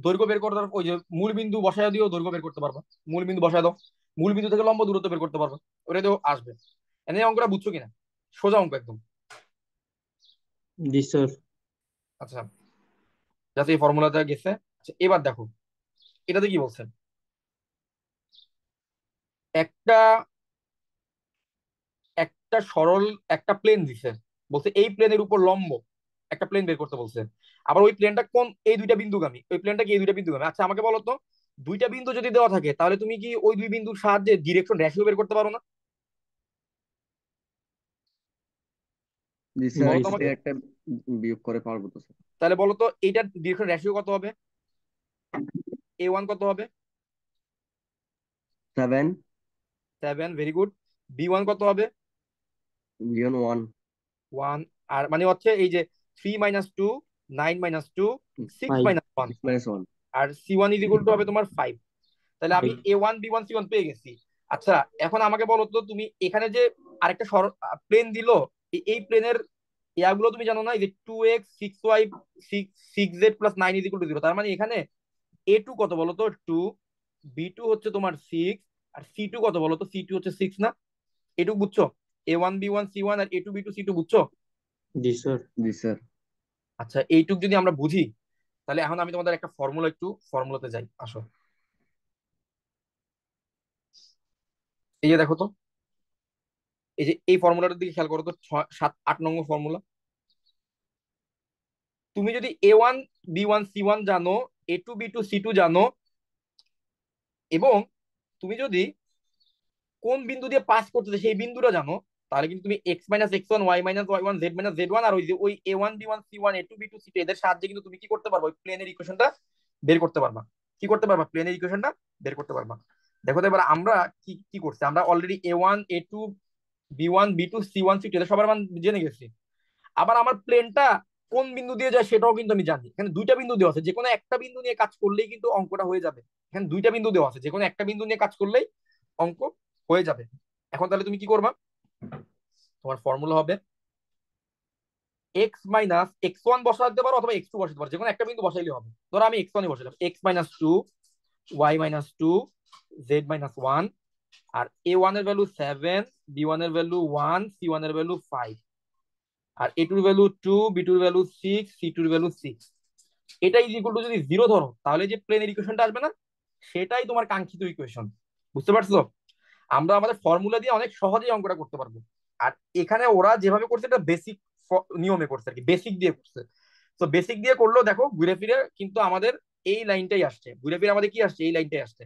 দৈর্ঘ্য বের করার ওই যে মূল বিন্দু বসায় দিও, দৈর্ঘ্য বের করতে পারবা। মূল বিন্দু বসায় দাও, মূল বিন্দু থেকে লম্ব দূরত্ব বের করতে পারবা। ওটা তো আসবে। এনে অঙ্কটা বুঝছো কিনা? সোজা অঙ্ক একদম। জি স্যার। আচ্ছা, যাতে এই ফর্মুলাটা গেছে। আচ্ছা, এবার দেখো এটাতে কি বলছেন। একটা একটা সরল একটা প্লেন দিছে, বলছে এই প্লেনের উপর লম্ব একটা প্লেন বের করতে বলছে। আবার ওই প্লেনটা কোন, এই দুইটা বিন্দুগামী, ওই প্লেনটা কি এই দুইটা বিন্দুগামী। আচ্ছা আমাকে বলো তো, দুইটা বিন্দু যদি দেওয়া থাকে তাহলে তুমি কি ওই দুই বিন্দুর সাহায্যে ডিরেকশন রেশিও বের করতে পারো না? জি স্যার, বলো জি তো এটা আমাকে। স্যার। থেকে একটা বিয়োগ করে পারবো তো স্যার। তাহলে বলো তো এইটার ডিরেকশন রেশিও কত হবে? A1 কত হবে? 7 7, ভেরি গুড। B1 কত হবে? বিয়ন 1, 1। আর মানে হচ্ছে এই যে 3 - 2, 9 - 2, 6 ফাইভ। - 1। 6 - 1। আর C1 ইজ ইকুয়াল টু হবে তোমার 5। তাহলে আমি ফাইভ। A1 B1 C1 পেয়ে গেছি। আচ্ছা এখন আমাকে বলো তো, তুমি এখানে যে আরেকটা প্লেন দিলো, এই প্লেনের ইয়াগুলো তুমি জানো না, এই যে 2x 6y 6z + 9 = 0। তার মানে এখানে A2 কত বলো তো 2, B2 হচ্ছে তোমার 6, আর C2 কত বলো তো, C2 হচ্ছে 6 না? এটুকু বুঝছো? A1 B1 C1 আর A2 B2 C2 বুঝছো? জি স্যার। জি স্যার। আচ্ছা এইটুক যদি আমরা বুঝি, তাহলে এখন আমি তোমাদের একটা ফর্মুলা, একটু ফর্মুলাতে যাই আসো। এই যে দেখো তো, এই যে এই ফর্মুলাটার দিকে খেয়াল করো তো, 6 7 8 নম্বর ফর্মুলা। তুমি যদি A1 B1 C1 জানো, A2 B2 C2 জানো, এবং তুমি যদি কোন বিন্দু দিয়ে পাস করতেছে সেই বিন্দুটা জানো, তাহলে কিন্তু তুমি x - x1 y - y1 z - z1 আর ওই যে ওই A1 B1 C1 A2 B2 C2 এদের সাহায্যে কিন্তু তুমি কি করতে পারবা, ওই প্লেনের ইকুয়েশনটা বের করতে পারবা। কি করতে পারবা? প্লেনের ইকুয়েশনটা বের করতে পারবা। দেখো তো এবার আমরা কি কি করছি, আমরা already A1 A2 B1 B2 C1 C2 এদের সবার মান জেনে গেছি। আবার আমার প্লেনটা কোন বিন্দু দিয়ে যায় সেটাও কিন্তু আমি জানি। এখানে দুইটা বিন্দু দেওয়া আছে, যে কোনো একটা বিন্দু নিয়ে কাজ করলেই কিন্তু অঙ্কটা হয়ে যাবে। এখানে দুইটা বিন্দু দেওয়া আছে, যে কোনো একটা বিন্দু নিয়ে কাজ করলেই অঙ্ক হয়ে যাবে। এখন তাহলে তুমি কি করবা, তোমার ফর্মুলা হবে x - x1 বসাতে পারো অথবা x2 বসাতে পারো, যে কোনো একটা বিন্দু বসাইলে হবে। ধরো আমি x1 বসালাম, x - 2 y - 2 z - 1। আর A1 এর ভ্যালু 7, B1 এর ভ্যালু 1, C1 এর ভ্যালু 5, আর A2 এর ভ্যালু 2, B2 এর ভ্যালু 6, C2 এর ভ্যালু 6। এটা ইজ ইকুয়াল টু যদি 0 ধরো, তাহলে যে প্লেনের ইকুয়েশনটা আসবে না, সেটাই তোমার কাঙ্ক্ষিত ইকুয়েশন। বুঝতে পারছো? আমরা আমাদের ফর্মুলা দিয়ে অনেক সহজেই অঙ্কটা করতে পারবো। আর এখানে ওরা যেভাবে করছে এটা বেসিক নিয়মে করছে আর কি, বেসিক দিয়ে করছে। তো বেসিক দিয়ে করলেও দেখো ঘুরে ফিরে কিন্তু আমাদের এই লাইনটাই আসছে, ঘুরে ফিরে আমাদের কি আসছে, এই লাইনটাই আসছে।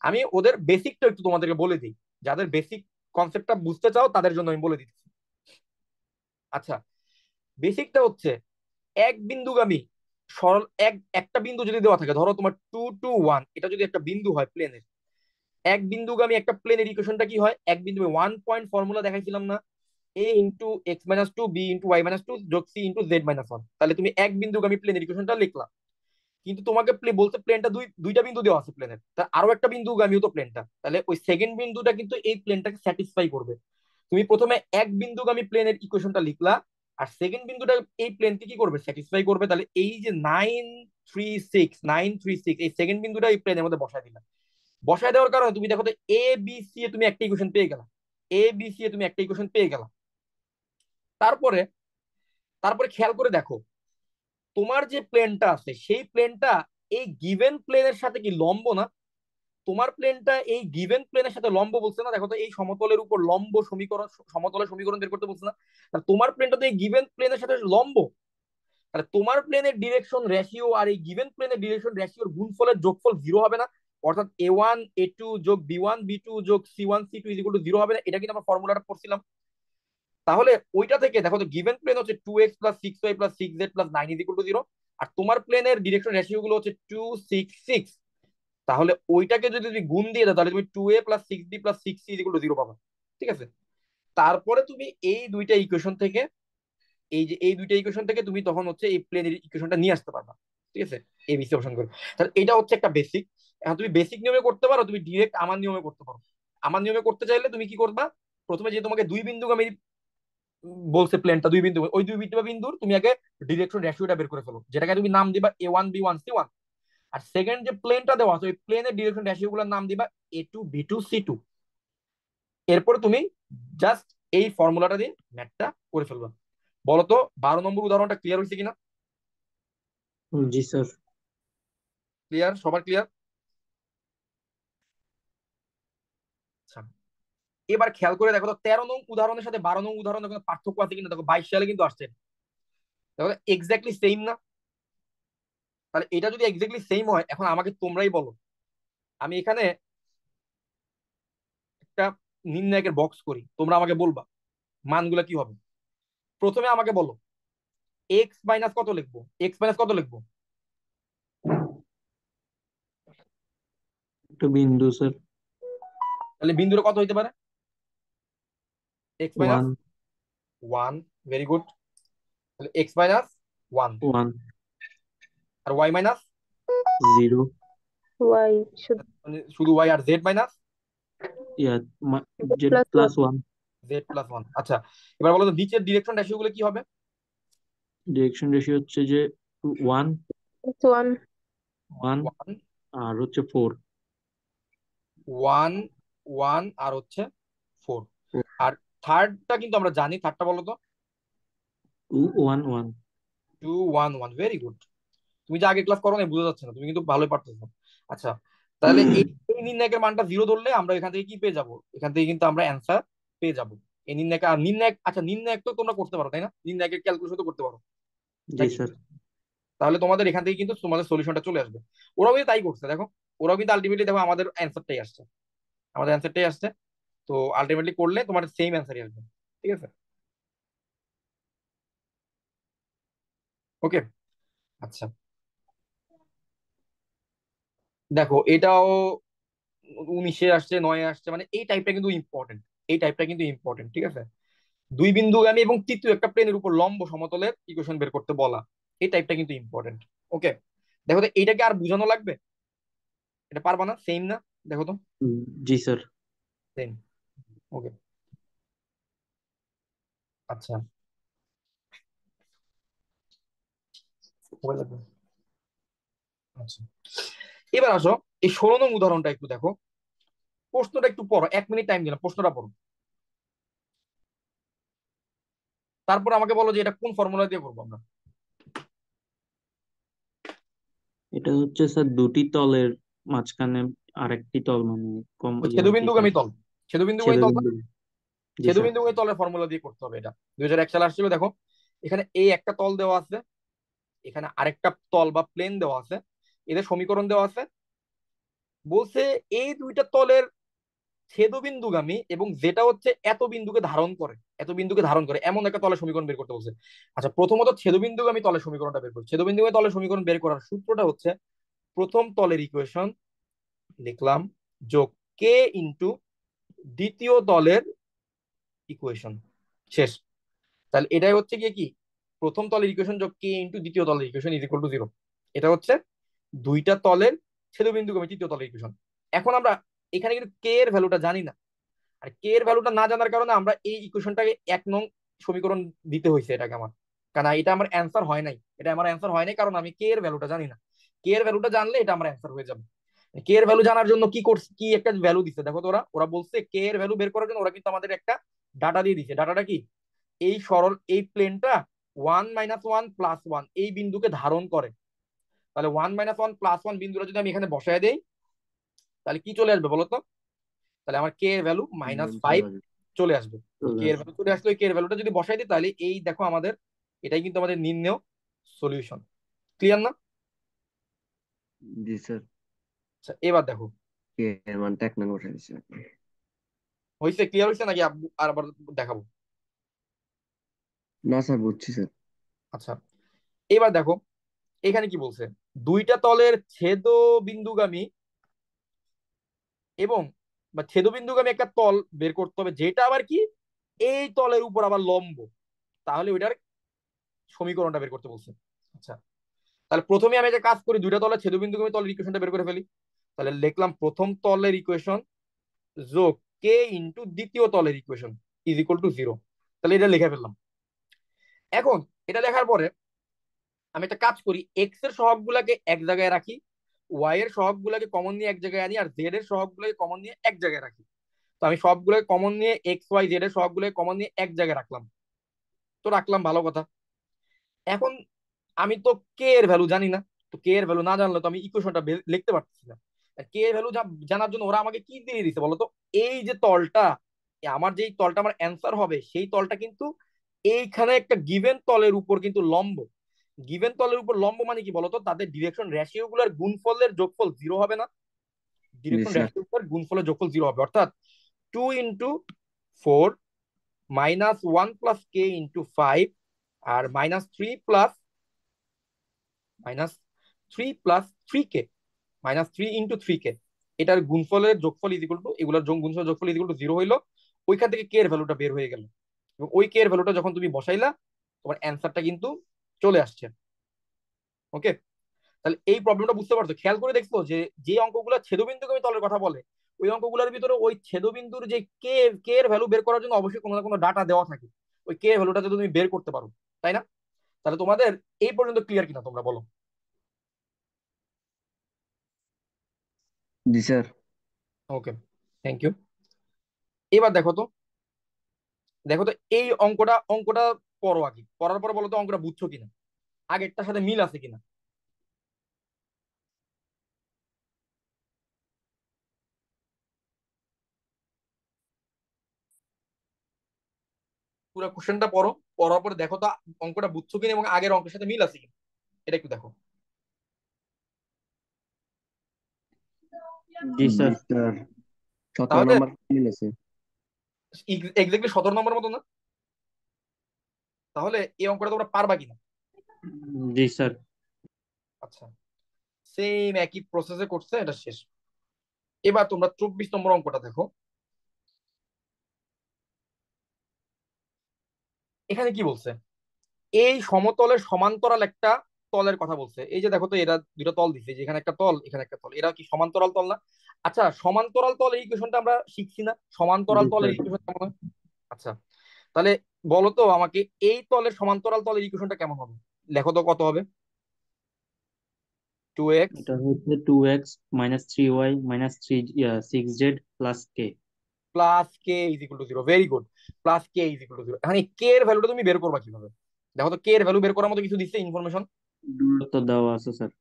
আমি ওদের বেসিকটা একটু তোমাদেরকে বলে দিই, যাদের বেসিক কনসেপ্টটা বুঝতে চাও তাদের জন্য আমি বলে দিচ্ছি। আচ্ছা, বেসিকটা হচ্ছে এক বিন্দুগামী সরল, একটা বিন্দু যদি দেওয়া থাকে, ধরো তোমার 2 2 1, এটা যদি একটা বিন্দু হয় প্লেনের, এক বিন্দুগামী একটা প্লেনের ইকুয়েশনটা কি হয়, এক বিন্দু 1 পয়েন্ট ফর্মুলা দেখাইছিলাম না, A × x - 2 B × y - 2 যোগ C × z - 1। তাহলে তুমি এক বিন্দুগামী প্লেনের ইকুয়েশনটা লিখলা। কিন্তু তোমাকে বলতে প্লেনটা দুইটা বিন্দু দেওয়া আছে প্লেনের, তা আরো একটা বিন্দুগামীও তো প্লেনটা, তাহলে ওই সেকেন্ড বিন্দুটা কিন্তু এই প্লেনটাকে স্যাটিসফাই করবে। তুমি প্রথমে এক বিন্দুগামী প্লেনের ইকুয়েশনটা লিখলা, আর সেকেন্ড বিন্দুটা এই প্লেনকে কি করবে, স্যাটিসফাই করবে। তাহলে এই যে 9 3 6 এই সেকেন্ড বিন্দুটা এই প্লেনের মধ্যে বসায় দিলা। বসায় দেওয়ার কারণে তুমি দেখো তো A B C এ তুমি একটা ইকুয়েশন পেয়ে গেলা, A B C এ তুমি একটা ইকুয়েশন পেয়ে গেলা। তারপরে তারপরে খেয়াল করে দেখো, তোমার যে প্লেনটা আছে সেই প্লেনটা এই গিভেন প্লেনের সাথে কি লম্ব না? তোমার প্লেনটা এই গিভেন প্লেনের সাথে লম্ব বলছে না, দেখো তো এই সমতলের উপর লম্ব সমীকরণ, সমতলের সমীকরণ বের করতে বলছে না? তাহলে তোমার প্লেনটা তো এই গিভেন প্লেনের সাথে লম্ব। তাহলে তোমার প্লেনের ডিরেকশন রেশিও আর এই গিভেন প্লেনের ডিরেকশন রেশিওর গুণফলের যোগফল 0 হবে না? অর্থাৎ A1 A2 যোগ B1 B2 যোগ C1 C2 = 0 হবে না? এটা কিন্তু আমরা ফর্মুলাটা পড়ছিলাম। তাহলে ওইটা থেকে দেখো তো, গিভেন প্লেন হচ্ছে 2x + 6y + 6z + 9 = 0, আর তোমার প্লেনের ডিরেকশন রেশিও গুলো হচ্ছে 2 6 6। তাহলে ওইটাকে যদি তুমি গুণ দিয়ে দাও, তাহলে তুমি 2a + 6b + 6c = 0 পাবা। ঠিক আছে? তারপরে তুমি এই দুইটা ইকুয়েশন থেকে তুমি তখন হচ্ছে এই প্লেনের ইকুয়েশনটা নিয়ে আসতে পারবা। ঠিক আছে? ABC অপশন করে। তাহলে এটা হচ্ছে একটা বেসিক। এখন তুমি বেসিক নিয়মে করতে পারো, তুমি ডিরেক্ট আমার নিয়মে করতে পারো। আমার নিয়মে করতে চাইলে তুমি কি করবা, প্রথমে যে তোমাকে দুই বিন্দু আমি বলছে প্লেনটা দুই বিন্দু, ওই দুই বিন্দু বিন্দুর তুমি আগে ডিরেকশন রেশিওটা বের করে ফেলো, যেটাকে তুমি নাম দিবা A1 B1 C1। আর সেকেন্ড যে প্লেনটা দেওয়া আছে ওই প্লেনের ডিরেকশন রেশিও গুলোর নাম দিবা A2 B2 C2। এরপরে তুমি জাস্ট এই ফর্মুলাটা দিয়ে ম্যাথটা করে ফেলবা। বলতো 12 নম্বর উদাহরণটা ক্লিয়ার হয়েছে কিনা? জি স্যার। ক্লিয়ার? সবার ক্লিয়ার? আচ্ছা, এবার খেয়াল করে দেখো তো 13 নং উদাহরণের সাথে 12 নং উদাহরণের কোনো পার্থক্য আছে কিনা। দেখো 22 সালে কিন্তু আসছে, দেখো এক্স্যাক্টলি সেম না? তাহলে এটা যদি এক্স্যাক্টলি সেম হয়, এখন আমাকে তোমরাই বলো, আমি এখানে একটা নির্ণায়কের বক্স করি, তোমরা আমাকে বলবা মানগুলা কি হবে। প্রথমে আমাকে বলো এক্স মাইনাস কত লিখবো, এক্স মাইনাস কত লিখবো? একটা বিন্দু স্যার। তাহলে বিন্দুটা কত হইতে পারে? X minus one. One. Very good. তাহলে এক্স মাইনাস ওয়ান। ওয়ান। আর ওয়াই মাইনাস, জিরো। ওয়াই শুধু মানে শুধু ওয়াই। আর Z minus yeah Z plus one. Plus one. Z plus one. আচ্ছা, এবার বলো তো নিচের ডিরেকশন রেশিও গুলো কি হবে? ডিরেকশন রেশিও হচ্ছে যে ওয়ান। ওয়ান। ওয়ান ওয়ান আর হচ্ছে ফোর। ওয়ান ওয়ান আর হচ্ছে ফোর। আর থার্ডটা কিন্তু আমরা জানি, থার্ডটা বলো তো। Two one one. Two one one. Very good. তুমি যে আগে ক্লাস করো না বোঝা যাচ্ছে না, তুমি কিন্তু ভালোই পারতেছো। আচ্ছা, তাহলে এই এই নির্ণায়কের মানটা জিরো ধরলে আমরা এখান থেকে কি পেয়ে যাবো? এখান থেকে কিন্তু আমরা অ্যান্সার পেয়ে যাবো। এই নির্ণায়ক আর নির্ণায়ক, আচ্ছা নির্ণায়ক তো তোমরা করতে পারো তাই না? নির্ণায়কের ক্যালকুলেশন তো করতে পারো জি নাকি? স্যার। তাহলে তোমাদের এখান থেকে কিন্তু তোমাদের সলিউশনটা চলে আসবে। ওরাও কিন্তু তাই করছে, দেখো ওরাও কিন্তু আলটিমেটলি দেখো আমাদের অ্যান্সারটাই আসছে, আমাদের অ্যান্সারটাই আসছে। তো আলটিমেটলি করলে তোমার সেম অ্যান্সারই আসবে। ঠিক আছে, ওকে। আচ্ছা, দেখো এটাও 19-এ আসছে, 9-এ আসছে, মানে এই টাইপটা কিন্তু ইম্পর্টেন্ট। এই টাইপটা কিন্তু ইম্পর্টেন্ট, ঠিক আছে। দুই বিন্দুগামী এবং তৃতীয় একটা প্লেনের উপর লম্ব সমতলের ইকুয়েশন বের করতে বলা, এই টাইপটা কিন্তু ইম্পর্টেন্ট। ওকে, দেখো তো এইটাকে আর বোঝানো লাগবে? এটা পারবা না? সেম না? দেখো তো, জি স্যার। সেম। ওকে, আচ্ছা, মোবাইল লাগবে। আচ্ছা, এবার আসো এই 16 নং উদাহরণটা একটু দেখো। প্রশ্নটা একটু পড়ো, 1 মিনিট টাইম দিলাম, প্রশ্নটা পড়ো। তারপর আমাকে বলো যে এটা কোন ফর্মুলা দিয়ে করবো আমরা। এটা হচ্ছে স্যার দুটি তলের মাঝখানে আরেকটি তল মানে কম ওই ইয়া আর কি স্যার। ছেদবিন্দুগামী তল, ছেদবিন্দুগামী তল না? ছেদবিন্দু। জি স্যার। ছেদবিন্দুগামী তলের ফর্মুলা দিয়ে করতে হবে এটা। 2001 সালে আসছিল। দেখো এখানে এই একটা তল দেওয়া আছে, এখানে আরেকটা তল বা প্লেন দেওয়া আছে, এদের সমীকরণ দেওয়া আছে। বলছে এই দুইটা তলের ছেদবিন্দুগামী এবং যেটা হচ্ছে এত বিন্দুকে ধারণ করে, এত বিন্দুকে ধারণ করে এমন একটা তলের সমীকরণ বের করতে বলছে। আচ্ছা, প্রথমত ছেদবিন্দুগামী তলের সমীকরণটা বের করি। ছেদবিন্দুগামী তলের সমীকরণ বের করার সূত্রটা হচ্ছে প্রথম তলের ইকুয়েশন লিখলাম যোগ কে ইন্টু দ্বিতীয় তলের ইকুয়েশন, শেষ। তাহলে এটাই হচ্ছে গিয়ে কি প্রথম তলের ইকুয়েশন যোগ কে ইন্টু দ্বিতীয় তলের equation is equal to zero. এটা হচ্ছে দুইটা তলের ছেদবিন্দুগামী তৃতীয় তলের ইকুয়েশন। এখন আমরা এখানে কিন্তু কে এর ভ্যালুটা জানি না, আর কে এর ভ্যালুটা না জানার কারণে আমরা এই ইকুয়েশনটাকে 1 নং সমীকরণ দিতে হয়েছে এটাকে আমার। কারণ এটা আমার অ্যান্সার হয় নাই, এটা আমার অ্যান্সার হয় নাই কারণ আমি কে এর ভ্যালুটা জানি না। কে এর ভ্যালুটা জানলে এটা আমার অ্যান্সার হয়ে যাবে। কে এর ভ্যালু জানার জন্য কি করছে, কি একটা ভ্যালু দিচ্ছে দেখো তো। ওরা ওরা বলছে কে এর ভ্যালু বের করার জন্য ওরা কিন্তু আমাদের একটা ডাটা দিয়ে দিচ্ছে। ডাটাটা কি? এই সরল এই প্লেনটা 1 - 1 + 1 এই বিন্দুকে ধারণ করে। তাহলে 1 - 1 + 1 বিন্দুটা যদি আমি এখানে বসায় দেই, তাহলে কি চলে আসবে বলো তো? তাহলে আমার কে এর ভ্যালু -5 চলে আসবে। চলে কে এর ভ্যালু আসবে। চলে আসলে কে এর ভ্যালুটা যদি বসাই দিই, তাহলে এই দেখো আমাদের এটাই কিন্তু আমাদের নির্ণেয় সলিউশন। ক্লিয়ার না? জি স্যার। আচ্ছা, এবার দেখো কে এর মানটা 1 নং বসাই দিচ্ছি আপনি। হয়েছে? ক্লিয়ার হয়েছে নাকি আর আবার দেখাবো? না স্যার, বুঝছি স্যার। আচ্ছা, এবার দেখো এখানে কি বলছে, দুইটা তলের ছেদ বিন্দুগামী এবং বা ছেদবিন্দুগামী একটা তল বের করতে হবে, যেটা আবার কি এই তলের উপর আবার লম্ব। তাহলে ওইটার সমীকরণটা বের করতে বলছে। আচ্ছা, তাহলে প্রথমে আমি একটা কাজ করি, দুইটা তলের ছেদবিন্দুগামী তলের ইকুয়েশনটা বের করে ফেলি। তাহলে লিখলাম প্রথম তলের ইকুয়েশন যোগ কে ইন্টু দ্বিতীয় তলের equation is equal to zero. তাহলে এটা লিখে ফেললাম। এখন এটা লেখার পরে আমি একটা কাজ করি, এক্স এর সহগ গুলাকে এক জায়গায় রাখি, ওয়াই এর সহগ গুলাকে কমন নিয়ে এক জায়গায় আনি, আর জেড এর সহগ গুলাকে কমন নিয়ে এক জায়গায় রাখি। তো আমি সবগুলোকে কমন নিয়ে এক্স ওয়াই জেড এর সবগুলোকে কমন নিয়ে এক জায়গায় রাখলাম। তো রাখলাম, ভালো কথা। এখন আমি তো কে এর ভ্যালু জানি না, তো কে এর ভ্যালু না জানলে তো আমি ইকুয়েশনটা লিখতে পারতেছি না। কে এর ভ্যালু জানার জন্য ওরা আমাকে কি দিয়ে দিছে বলতো, এই যে তলটা, আমার যেই তলটা আমার অ্যান্সার হবে সেই তলটা কিন্তু এইখানে একটা গিভেন তলের উপর কিন্তু লম্ব। গিভেন তলের উপর লম্ব মানে কি বলতো, তাদের ডিরেকশন রেশিও গুলোর গুণফলের যোগফল জিরো হবে না। জি ডিরেকশন স্যার। রেশিও গুলোর গুণফলের যোগফল জিরো হবে, অর্থাৎ 2 × 4 -1 + k × 5 আর -3 + 3 + 3k, -3 × 3k, এটার গুণফলের যোগফল ইজ ইকুয়াল টু, এগুলোর গুণফলের যোগফল ইজ ইকুয়াল টু 0 হইলো। ওইখান থেকে কে এর ভ্যালুটা বের হয়ে গেল, এবং ওই কে এর ভ্যালুটা যখন তুমি বসাইলা তোমার অ্যান্সারটা কিন্তু চলে আসছে। ওকে, তাহলে এই প্রবলেমটা বুঝতে পারছো, খেয়াল করে দেখছো যে যে অঙ্কগুলো ছেদবিন্দু আমি তলের কথা বলে, ওই অঙ্কগুলোর ভিতরে ওই ছেদবিন্দুর যে কে কে এর ভ্যালু বের করার জন্য অবশ্যই কোনো না কোনো ডাটা দেওয়া থাকে, ওই কে এর ভ্যালুটা যদি তুমি বের করতে পারো, তাই না? তাহলে তোমাদের এই পর্যন্ত ক্লিয়ার কিনা তোমরা বলো। জি স্যার। Okay, thank you. এবার দেখো তো এই অঙ্কটা পড়ো আগে, পড়ার পরে বলো তো অঙ্কটা বুঝছো কিনা, আগেরটার সাথে মিল আছে কিনা। পুরো কোশ্চেনটা পড়ো, পড়ার পরে দেখো তো অঙ্কটা বুঝছো কিনা এবং আগের অঙ্কের সাথে মিল আছে কিনা, এটা একটু দেখো। জি জি স্যার। স্যার, 17 তাহলে নাম্বার মিল আছে। এক্স্যাক্টলি 17 নম্বর মতো না? তাহলে এই অঙ্কটা তোমরা পারবা কিনা? জি স্যার। আচ্ছা, সেম একই প্রসেসে করছে, এটা শেষ। এবার তোমরা 24 নম্বর অঙ্কটা দেখো। এখানে কি বলছে, এই সমতলের সমান্তরাল একটা তলের কথা বলছে। এই যে দেখো তো, এরা দুটো তল দিছে, যে এখানে একটা তল এখানে একটা তল, এরা কি সমান্তরাল তল না? আচ্ছা, সমান্তরাল তলের ইকুয়েশনটা আমরা শিখছি না, সমান্তরাল জি তলের স্যার। ইকুয়েশন কেমন হয়? আচ্ছা, তাহলে বলো তো আমাকে, এই তলের সমান্তরাল তলের ইকুয়েশনটা কেমন হবে? লেখো তো, কত হবে? 2x এটা হচ্ছে 2x - 3y - 6z + k। Plus K is equal to zero, very good. Plus K is equal to zero. এখন এই কে এর ভ্যালুটা তুমি বের করবা কিভাবে? দেখো তো, কে এর ভ্যালু বের করার মতো কিছু দিচ্ছে ইনফরমেশন? দূরত্ব দেওয়া আছে স্যার।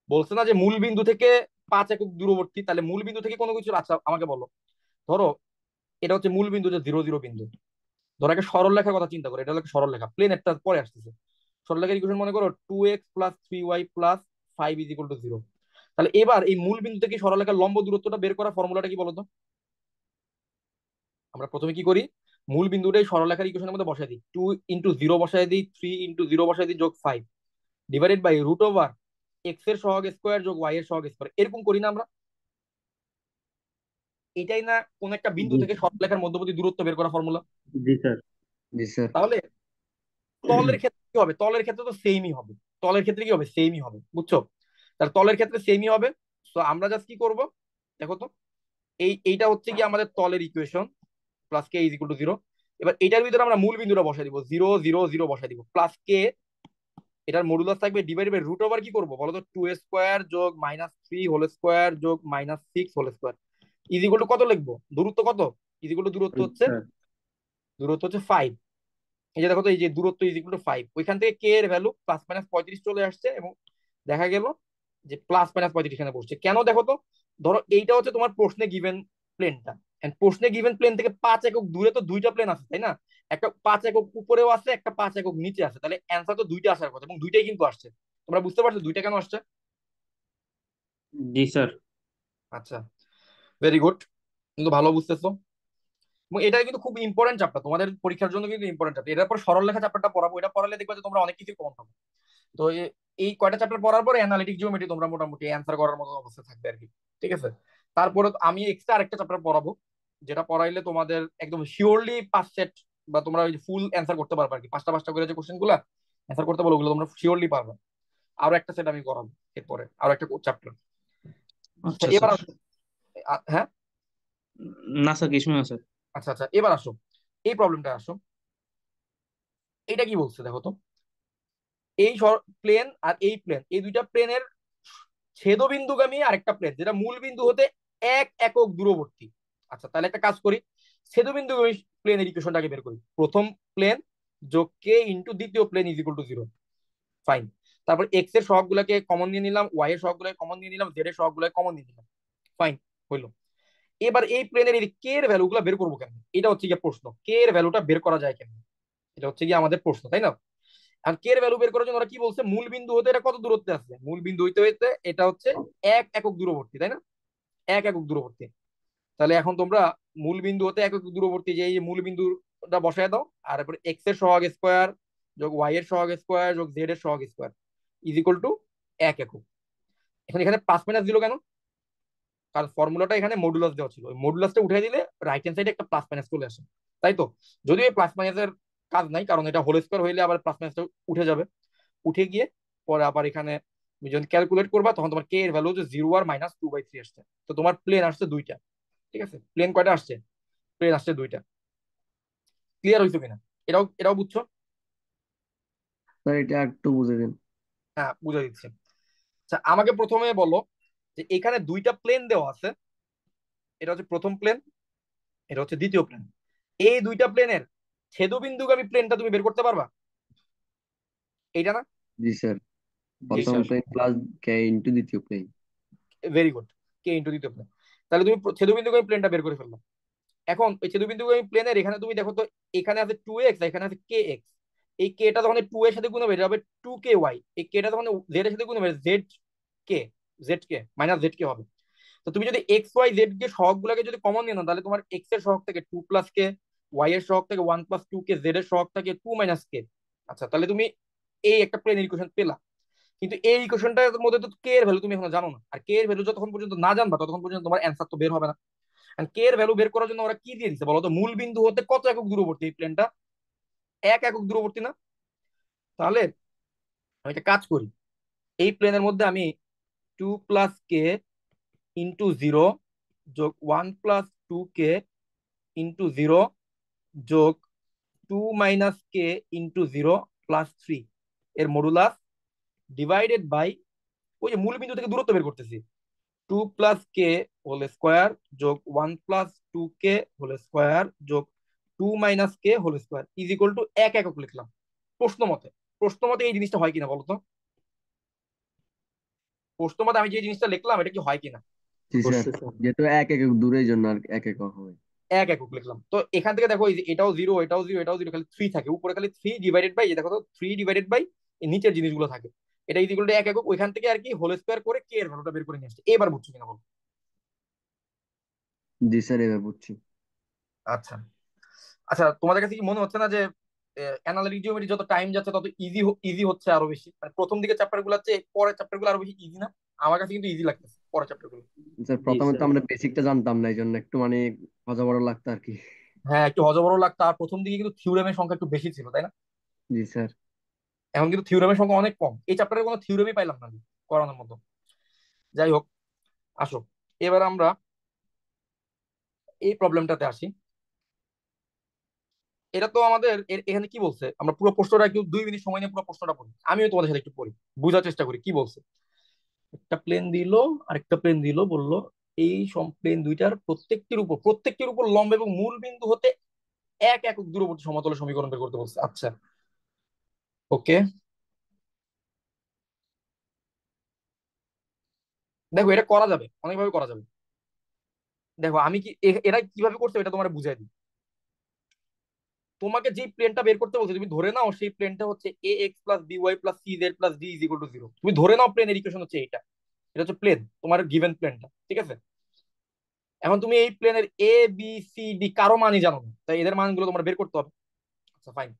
বলছে না যে মূল বিন্দু থেকে 5 একক দূরবর্তী, তাহলে মূল বিন্দু থেকে কোনো কিছু, আচ্ছা আমাকে বলো, ধরো এটা হচ্ছে মূল বিন্দু, যে 0 0 বিন্দু। ধরো একটা সরল রেখার কথা চিন্তা করো, এটা হলো একটা সরল রেখা, প্লেন একটা পরে আসতেছে। সরল রেখার ইকুয়েশন মনে করো 2x + 3y + 5 is equal to 0। তাহলে এবার এই মূল বিন্দু থেকে সরল রেখার লম্ব দূরত্বটা বের করা ফর্মুলাটা কি বলতো? আমরা প্রথমে কি করি, মূল বিন্দুটাই সরলরেখার ইকুয়েশনের মধ্যে বসাই দিই, 2 × 0 বসাই দিই, 3 × 0 বসাই দিই, যোগ 5 ডিভাইডেড বাই √ওভার এক্স এর সহগ স্কোয়ার যোগ ওয়াই এর সহগ স্কোয়ার, এরকম করি না আমরা? এটাই না কোন একটা বিন্দু জি। থেকে সরলরেখার মধ্যবর্তী দূরত্ব বের করা ফর্মুলা? জি স্যার। জি স্যার। তাহলে তলের ক্ষেত্রে কি হবে? তলের ক্ষেত্রে তো সেমই হবে। তলের ক্ষেত্রে কি হবে? সেমই হবে, বুঝছো? তাহলে তলের ক্ষেত্রে সেমই হবে। তো আমরা জাস্ট কি করব, দেখো তো, এইটা হচ্ছে কি আমাদের তলের equation, plus K is equal to 0। এবার এটার ভিতরে আমরা মূল বিন্দুটা বসাই দিব, 0 0 0 বসাই দিব, প্লাস কে, এটার মডুলাস থাকবে ডিভাইড বাই √ওভার, কি করবো বলো তো, 2 স্কোয়ার যোগ -3 হোল স্কোয়ার যোগ -6 whole square is equal to কত লিখবো, দূরত্ব কত? ইজ ইকুয়াল টু জি স্যার। দূরত্ব হচ্ছে 5। এই যে দেখো তো, এই যে দূরত্ব ইজ ইকুয়াল টু 5, ওইখান থেকে কে এর ভ্যালু +-35 চলে আসছে, এবং দেখা গেল যে +-35 এখানে বসছে কেন, দেখো তো। ধরো এইটা হচ্ছে তোমার প্রশ্নে গিভেন প্লেনটা, প্রশ্নে গিভেন প্লেন থেকে 5 একক দূরে তো দুইটা প্লেন আছে, তাই না? একটা 5 একক উপরেও আছে, একটা 5 একক নিচে আছে, তাহলে অ্যান্সার তো দুইটা আসার কথা, এবং দুইটাই কিন্তু আসছে। তোমরা বুঝতে পারছো দুইটা কেন আসছে? জি স্যার। আচ্ছা, ভেরি গুড, কিন্তু ভালো বুঝতেছো। এবং এটা কিন্তু খুব ইম্পর্টেন্ট চ্যাপ্টার তোমাদের পরীক্ষার জন্য, কিন্তু ইম্পর্টেন্ট চ্যাপ্টার। এটার পর সরল লেখা চ্যাপ্টারটা পড়াবো, এটা পড়ালে দেখবে যে তোমরা অনেক কিছু কমন পাবে। তো এই কয়টা চ্যাপ্টার পড়ার পরে অ্যানালিটিক জিওমেট্রি তোমরা মোটামুটি অ্যান্সার করার মতো অবস্থা থাকবে আর কি। ঠিক আছে, তারপরে আমি এক্সট্রা আরেকটা চ্যাপ্টার পড়াবো, যেটা পড়াইলে তোমাদের একদম শিওরলি 5 সেট, বা তোমরা ফুল অ্যান্সার করতে পারবে আর কি, 5টা 5টা করে যে কোশ্চেন গুলা অ্যান্সার করতে বলো, ওগুলো তোমরা শিওরলি পারবে। আরো একটা সেট আমি করাবো এরপরে, আরো একটা চ্যাপ্টার। আচ্ছা এবার স্যার। আসো, হ্যাঁ, না স্যার, কিছু না স্যার। আচ্ছা আচ্ছা, এবার আসো, এই প্রবলেমটা আসো। এটা কি বলছে দেখো তো, এই প্লেন আর এই প্লেন, এই দুইটা প্লেনের ছেদবিন্দুগামী আরেকটা প্লেন, যেটা মূল বিন্দু হতে 1 একক দূরবর্তী। আচ্ছা, তাহলে একটা কাজ করি, ছেদবিন্দুগামী প্লেনের ইকুয়েশনটা আগে বের করি। প্রথম প্লেন যোগ কে ইন্টু দ্বিতীয় plane is equal to 0, fine. তারপর এক্স এর সহগগুলোকে কমন নিয়ে নিলাম, ওয়াই এর সহগগুলোকে কমন নিয়ে নিলাম, জেড এর সহগগুলোকে কমন নিয়ে নিলাম। ফাইন, হইলো। এবার এই প্লেনের এই কে এর ভ্যালুগুলো বের করবো কেন, এটা হচ্ছে গিয়ে প্রশ্ন। কে এর ভ্যালুটা বের করা যায় কেন, এটা হচ্ছে গিয়ে আমাদের প্রশ্ন, তাই না? আর কে এর ভ্যালু বের করার জন্য ওরা কি বলছে, মূল বিন্দু হতে এটা কত দূরত্বে আছে, মূল বিন্দু হইতে হইতে এটা হচ্ছে 1 একক দূরবর্তী, তাই না? 1 একক দূরবর্তী। তাহলে এখন তোমরা মূল বিন্দু হতে 1 একক দূরবর্তী যে এই যে মূল বিন্দুটা বসায় দাও, আর এরপর এক্স এর সহগ স্কোয়ার যোগ ওয়াই এর সহগ স্কোয়ার যোগ জেড এর সহগ স্কোয়ার ইজ ইকুয়াল টু 1 একক। এখন এখানে প্লাস মাইনাস দিল কেন? কারণ ফর্মুলাটা এখানে মডুলাস দেওয়া ছিল, ওই মডুলাসটা উঠে দিলে রাইট হ্যান্ড সাইডে একটা প্লাস মাইনাস চলে আসে, তাই তো? যদিও এই প্লাস মাইনাসের কাজ নাই, কারণ এটা হোল স্কোয়ার হইলে আবার প্লাস মাইনাসটা উঠে যাবে। উঠে গিয়ে পরে আবার এখানে তুমি যখন ক্যালকুলেট করবা তখন তোমার কে এর ভ্যালু হচ্ছে 0 আর -2/3 আসছে। তো তোমার প্লেন আসছে দুইটা, ঠিক আছে? প্লেন কয়টা আসছে? প্লেন আসছে দুইটা। ক্লিয়ার হয়েছে কিনা? এটাও এটাও বুঝছো? স্যার এটা একটু বুঝে দিন। হ্যাঁ, বুঝে দিচ্ছি। আচ্ছা, আমাকে প্রথমে বলো যে এখানে দুইটা প্লেন দেওয়া আছে, এটা হচ্ছে প্রথম প্লেন, এটা হচ্ছে দ্বিতীয় প্লেন। এই দুইটা প্লেনের ছেদবিন্দুগামী প্লেনটা তুমি বের করতে পারবা? এইটা না? জি স্যার, ঠিক প্রথম আছে, প্লেন প্লাস কে ইন্টু দ্বিতীয় plane. Very good. K into দ্বিতীয় প্লেন। তাহলে তুমি ছেদবিন্দুগামী প্লেনটা বের করে ফেললাম। এখন ওই ছেদবিন্দুগামী প্লেনের এখানে তুমি দেখো তো, এখানে আছে 2x, এখানে আছে কে এক্স। এই কেটা যখন 2 এর সাথে গুণ হবে এটা হবে 2 ky। এই কেটা যখন জেড এর সাথে গুণ হবে জেড কে, জেড কে মাইনাস জেড কে হবে। তো তুমি যদি এক্স ওয়াই জেড কে সহগ গুলাকে যদি কমন নিয়ে নাও, তাহলে তোমার এক্স এর সহগ থেকে 2 + কে, ওয়াই এর সহগ থেকে 1 + 2 কে, জেড এর সহগ থেকে 2 - কে। আচ্ছা, তাহলে তুমি এই একটা প্লেন ইকুয়েশন পেলা। কিন্তু এই ইকুয়েশনটার মধ্যে তো কে এর ভ্যালু তুমি এখনো জানো না, আর কে এর ভ্যালু যতক্ষণ পর্যন্ত না জানবা ততক্ষণ পর্যন্ত তোমার অ্যান্সার তো বের হবে না। কে এর ভ্যালু বের করার জন্য ওরা কি দিয়ে দিচ্ছে বলো তো? মূল বিন্দু হতে কত একক দূরবর্তী এই প্লেনটা? 1 একক দূরবর্তী না? তাহলে আমি একটা কাজ করি, এই প্লেনের মধ্যে আমি 2 + কে ইন্টু 0 যোগ 1 + 2 কে ইন্টু 0 যোগ 2 - কে ইন্টু 0 প্লাস 3 এর মডুলাস ডিভাইডেড বাই ওই যে মূল বিন্দু থেকে দূরত্ব বের করতেছি, 2 + কে হোল স্কোয়ার যোগ 1 + 2 কে হোল স্কোয়ার যোগ 2 - K whole square is equal to 1 একক লিখলাম প্রশ্ন মতে। প্রশ্ন মতে এই জিনিসটা হয় কিনা বলতো? প্রশ্ন মতে আমি যে জিনিসটা লিখলাম এটা কি হয় কিনা? জি স্যার, অবশ্যই স্যার। যেহেতু এক এক দূরের জন্য আর এক এক হবে। 1 একক লিখলাম, তো এখান থেকে দেখো এই যে এটাও জিরো, এটাও জিরো, এটাও জিরো, খালি 3 থাকে উপরে, খালি 3 ডিভাইডেড বাই, দেখো তো 3 ডিভাইডেড বাই নিচের জিনিসগুলো থাকে। এটা ইজ ইকুয়াল টু 1 একক, ওইখান থেকে আর কি হোল স্কোয়ার করে কে এর ভ্যালুটা বের করে নিয়ে আসছে। এবার বুঝছো কিনা বলো? জি স্যার, এবার বুঝছি। আচ্ছা। আচ্ছা, তোমাদের কাছে কি মনে হচ্ছে না যে অ্যানালিটিক জিওমেট্রি যত টাইম যাচ্ছে তত ইজি ইজি হচ্ছে আরো বেশি? মানে প্রথম দিকে চ্যাপ্টার গুলো হচ্ছে পরের চ্যাপ্টার গুলো আরো বেশি ইজি না? আমার কাছে কিন্তু ইজি লাগতেছে পরের চ্যাপ্টার গুলো। স্যার জি প্রথমে তো স্যার। আমরা বেসিকটা জানতাম না, এই জন্য একটু মানে হজবড় লাগতো আর কি। হ্যাঁ, একটু হজবরল লাগতো, আর প্রথম দিকে কিন্তু থিওরেমের সংখ্যা একটু বেশি ছিল, তাই না? জি স্যার। এখন কিন্তু থিওরেমের সংখ্যা অনেক কম, এই চ্যাপ্টারে কোনো থিওরেমই পাইলাম না আমি করানোর মতো। যাই হোক, আসো এবার আমরা এই প্রবলেমটাতে আসি। এটা তো আমাদের এখানে কি বলছে, আমরা পুরো প্রশ্নটা একটু 2 মিনিট সময় নিয়ে পুরো প্রশ্নটা পড়ি, আমিও তোমাদের সাথে একটু পড়ি, বোঝার চেষ্টা করি কি বলছে। একটা প্লেন দিল, আরেকটা প্লেন দিল, বললো এই প্লেন দুইটার প্রত্যেকটির উপর লম্ব এবং মূল বিন্দু হতে 1 একক দূরবর্তী সমতলের সমীকরণ বের করতে বলছে। আচ্ছা, ওকে। দেখো এটা করা যাবে, অনেকভাবে করা যাবে। দেখো আমি কি এরা কিভাবে করছে এটা তোমার বুঝাই দিই। তোমাকে যে প্লেনটা বের করতে বলছে তুমি ধরে নাও সেই প্লেনটা হচ্ছে এ x plus B Y plus C Z plus D is equal to 0। তুমি ধরে নাও প্লেনের ইকুয়েশন হচ্ছে এইটা, এটা হচ্ছে প্লেন, তোমার গিভেন প্লেনটা, ঠিক আছে? এখন তুমি এই প্লেনের এ বি সি ডি কারো মানই জানো না, তাই এদের মানগুলো তোমার বের করতে হবে। আচ্ছা, ফাইন।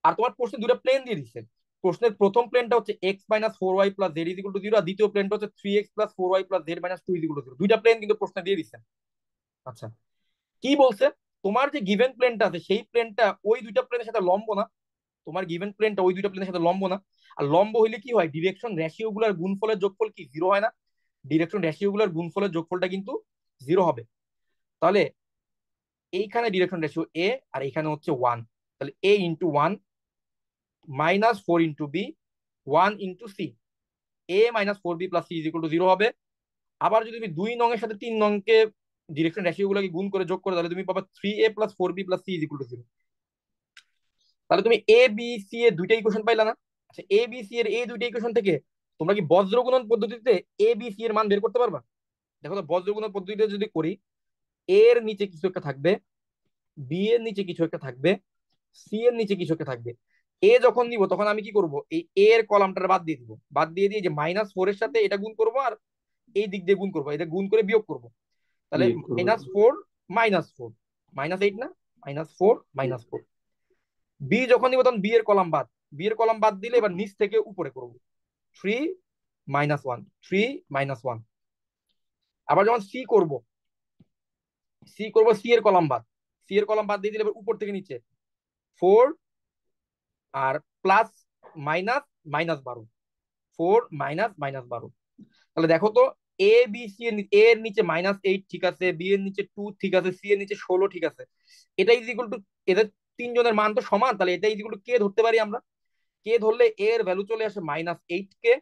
আর তোমার প্রশ্নে দুটো প্লেন দিয়ে দিচ্ছে। প্রশ্নের প্রথম প্লেনটা হচ্ছে x - 4y plus Z is equal to 0, আর দ্বিতীয় প্লেনটা হচ্ছে 3x + 4y plus Z minus 2 is equal to 0। দুইটা প্লেন কিন্তু প্রশ্নে দিয়ে দিচ্ছে। আচ্ছা, কি বলছে? তোমার যে গিভেন প্লেনটা আছে সেই প্লেনটা ওই দুইটা প্লেনের সাথে লম্ব না। তোমার গিভেন প্লেনটা ওই দুইটা প্লেনের সাথে লম্ব না। আর লম্ব হইলে কি হয়, ডিরেকশন রেশিও গুলার গুণফলের যোগফল কি 0 হয় না? ডিরেকশন রেশিও গুলার গুণফলের যোগফলটা কিন্তু 0 হবে। তাহলে এইখানে ডিরেকশন রেশিও এ আর এইখানে হচ্ছে 1, তাহলে a into 1 -4 × b 1 × c, a - 4b plus C is equal to 0 হবে। আবার যদি তুমি 2 নং এর সাথে 3 নংকে ডিরেকশন রেশিও গুলোকে গুণ করে যোগ করে, তাহলে তুমি পাবা 3a + 4b plus C is equal to 0। তাহলে তুমি এ বি সি এ দুইটা ইকুয়েশন পাইলা না? আচ্ছা, এ বি সি এর এই দুইটা ইকুয়েশন থেকে তোমরা কি বজ্র গুণন পদ্ধতিতে এ বি সি এর মান বের করতে পারবা? দেখো তো, বজ্র গুণন পদ্ধতিতে যদি করি, এ এর নিচে কিছু একটা থাকবে, বি এর নিচে কিছু একটা থাকবে, সি এর নিচে কিছু একটা থাকবে। এ যখন নিব তখন আমি কি করব, এই এ এর কলামটা বাদ দিয়ে দিব, বাদ দিয়ে দিয়ে যে -4 এর সাথে এটা গুণ করব, আর এই দিক দিয়ে গুণ করবো, এটা গুণ করে বিয়োগ করব। তাহলে বিয়োগ করবো। -4 -4 -8 না, -4 -4। বি যখন নিব তখন বি এর কলাম বাদ, বি এর কলাম বাদ দিলে এবার নিচ থেকে উপরে করব, 3 -1 3 -1। আবার যখন সি করব, সি এর কলাম বাদ, সি এর কলাম বাদ দিয়ে দিলে এবার উপর থেকে নিচে 4 আর প্লাস মাইনাস -12, 4 -12। তাহলে দেখো তো, এ বি সি এর এর নিচে -8 ঠিক আছে, বি এর নিচে 2 ঠিক আছে, সি এর নিচে 16 ঠিক আছে। এটা ইজ ইকুয়াল টু, এদের তিনজনের মান তো সমান, তাহলে এটা ইজ ইকুয়াল টু কে ধরতে পারি আমরা। কে ধরলে এ এর ভ্যালু চলে আসে -8 কে,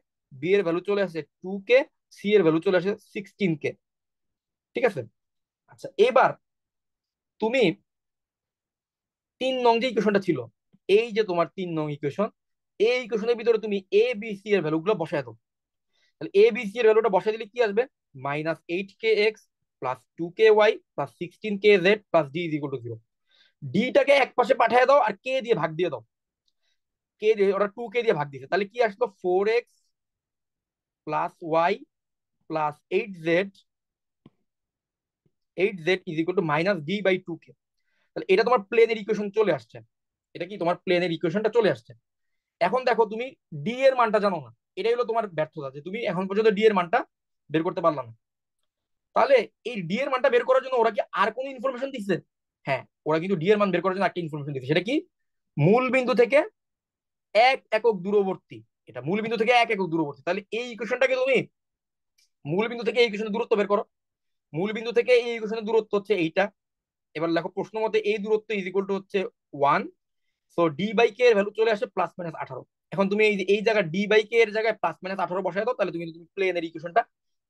বি এর ভ্যালু চলে আসে 2 কে, সি এর ভ্যালু চলে আসে 16 কে। ঠিক আছে। আচ্ছা, এবার তুমি 3 নং যে ইকুয়েশনটা ছিল, এই যে তোমার 3 নং ইকুয়েশন, এই ইকুয়েশনের ভিতরে তুমি এ বি সি এর ভ্যালুগুলো বসায় দাও। তাহলে এ বি সি এর ভ্যালুটা বসাই দিলে কি আসবে, -8 k x plus 2 k y plus 16 k z plus D is equal to 0। ডিটাকে এক পাশে পাঠিয়ে দাও আর কে দিয়ে ভাগ দিয়ে দাও, কে দিয়ে, ওরা 2 কে দিয়ে ভাগ দিয়েছে, তাহলে কি আসলো, 4 X plus Y plus 8 Z is equal to -d/2 কে। তাহলে এটা তোমার প্লেনের ইকুয়েশন চলে আসছে, এটা কি তোমার প্লেনের ইকুয়েশনটা চলে আসছে। এখন দেখো, তুমি ডি এর মানটা জানো না, এটাই হলো তোমার ব্যর্থতা, যে তুমি এখন পর্যন্ত ডি এর মানটা বের করতে পারলাম না। তাহলে এই ডি এর মানটা বের করার জন্য ওরা কি আর কোনো ইনফরমেশন দিচ্ছে? হ্যাঁ, ওরা কিন্তু ডি এর মান বের করার জন্য একটা ইনফরমেশন দিচ্ছে, সেটা কি, মূল বিন্দু থেকে 1 একক দূরবর্তী। এটা মূল বিন্দু থেকে 1 একক দূরবর্তী, তাহলে এই ইকুয়েশনটাকে তুমি মূল বিন্দু থেকে এই ইকুয়েশনের দূরত্ব বের করো। মূল বিন্দু থেকে এই ইকুয়েশনের দূরত্ব হচ্ছে এইটা। এবার দেখো, প্রশ্ন মতে এই দূরত্ব ইজ ইকুয়াল টু হচ্ছে 1। সো ডি/কে এর ভ্যালু চলে আসে +-18। এখন তুমি এই যে এই জায়গায় ডি/কে এর জায়গায় +-18 বসায় দাও, তাহলে তুমি তুমি প্লেনের ইকুয়েশনটা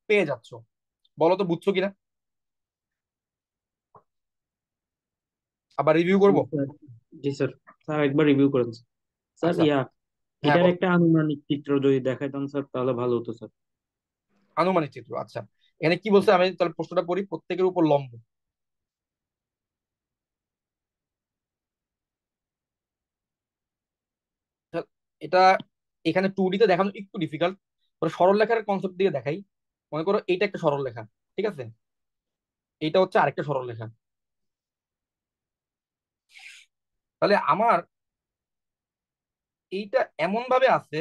পেয়ে যাচ্ছ। বলো তো বুঝছো কিনা, আবার রিভিউ জি করবো? স্যার। জি স্যার। স্যার একবার রিভিউ করেন স্যার। আচ্ছা, হ্যাঁ এটার বলো। একটা আনুমানিক চিত্র যদি দেখাইতেন স্যার তাহলে ভালো হতো স্যার। আনুমানিক চিত্র, আচ্ছা। এখানে কি বলছে, আমি তাহলে প্রশ্নটা পড়ি, প্রত্যেকের উপর লম্ব। তা এটা এখানে 2D তে দেখানো একটু ডিফিকাল্ট, সরল রেখার কনসেপ্ট দিয়ে দেখাই। মনে করো এইটা একটা সরল রেখা, ঠিক আছে, এইটা হচ্ছে আরেকটা সরল রেখা। তাহলে আমার এইটা এমন ভাবে আছে,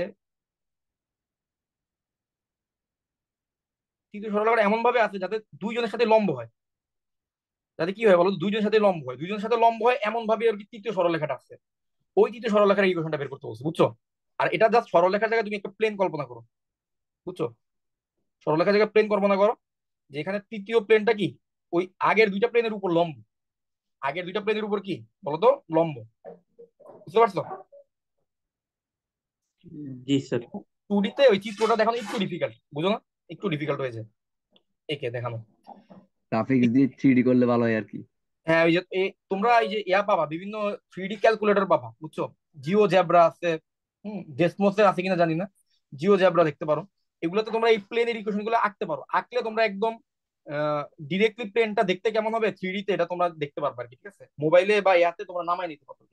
তৃতীয় সরল রেখাটা এমন ভাবে আছে যাতে দুইজনের সাথে লম্ব হয়। যাতে কি হয় বলো তো? দুইজনের সাথে লম্ব হয়, দুইজনের সাথে লম্ব হয় এমন ভাবে আর কি তৃতীয় সরল রেখাটা আছে। ওই তৃতীয় সরল রেখার ইকুয়েশনটা বের করতে বলছে, বুঝছো? আর এটা জাস্ট সরল রেখার জায়গায় তুমি একটা প্লেন কল্পনা করো, বুঝছো? সরলরেখার জায়গায় প্লেন কল্পনা করো, যে এখানে তৃতীয় প্লেনটা কি, ওই আগের দুইটা প্লেনের উপর লম্ব। আগের দুইটা প্লেনের উপর কি বলতো, লম্ব। বুঝতে পারছো? জি স্যার। 2D তে ওই চিত্রটা দেখানো একটু ডিফিকাল্ট, বুঝো না? একটু ডিফিকাল্ট হয়েছে একে দেখানো। গ্রাফিক্স দিয়ে 3D করলে ভালো হয় আর কি। হ্যাঁ, ওই যে তোমরা এই যে ইয়া পাবা, বিভিন্ন 3D ক্যালকুলেটর পাবা, বুঝছো? জিও জ্যাব্রা আছে, ডেসমোসের আছে কিনা জানি না, জিও জ্যাব্রা দেখতে পারো। এগুলোতে তোমরা এই প্লেনের ইকুয়েশন গুলো আঁকতে পারো, আঁকলে তোমরা একদম ডিরেক্টলি প্লেনটা দেখতে কেমন হবে 3D তে, এটা তোমরা দেখতে পারবে আর কি। ঠিক আছে, মোবাইলে বা ইয়াতে তোমরা নামাই নিতে পারবে,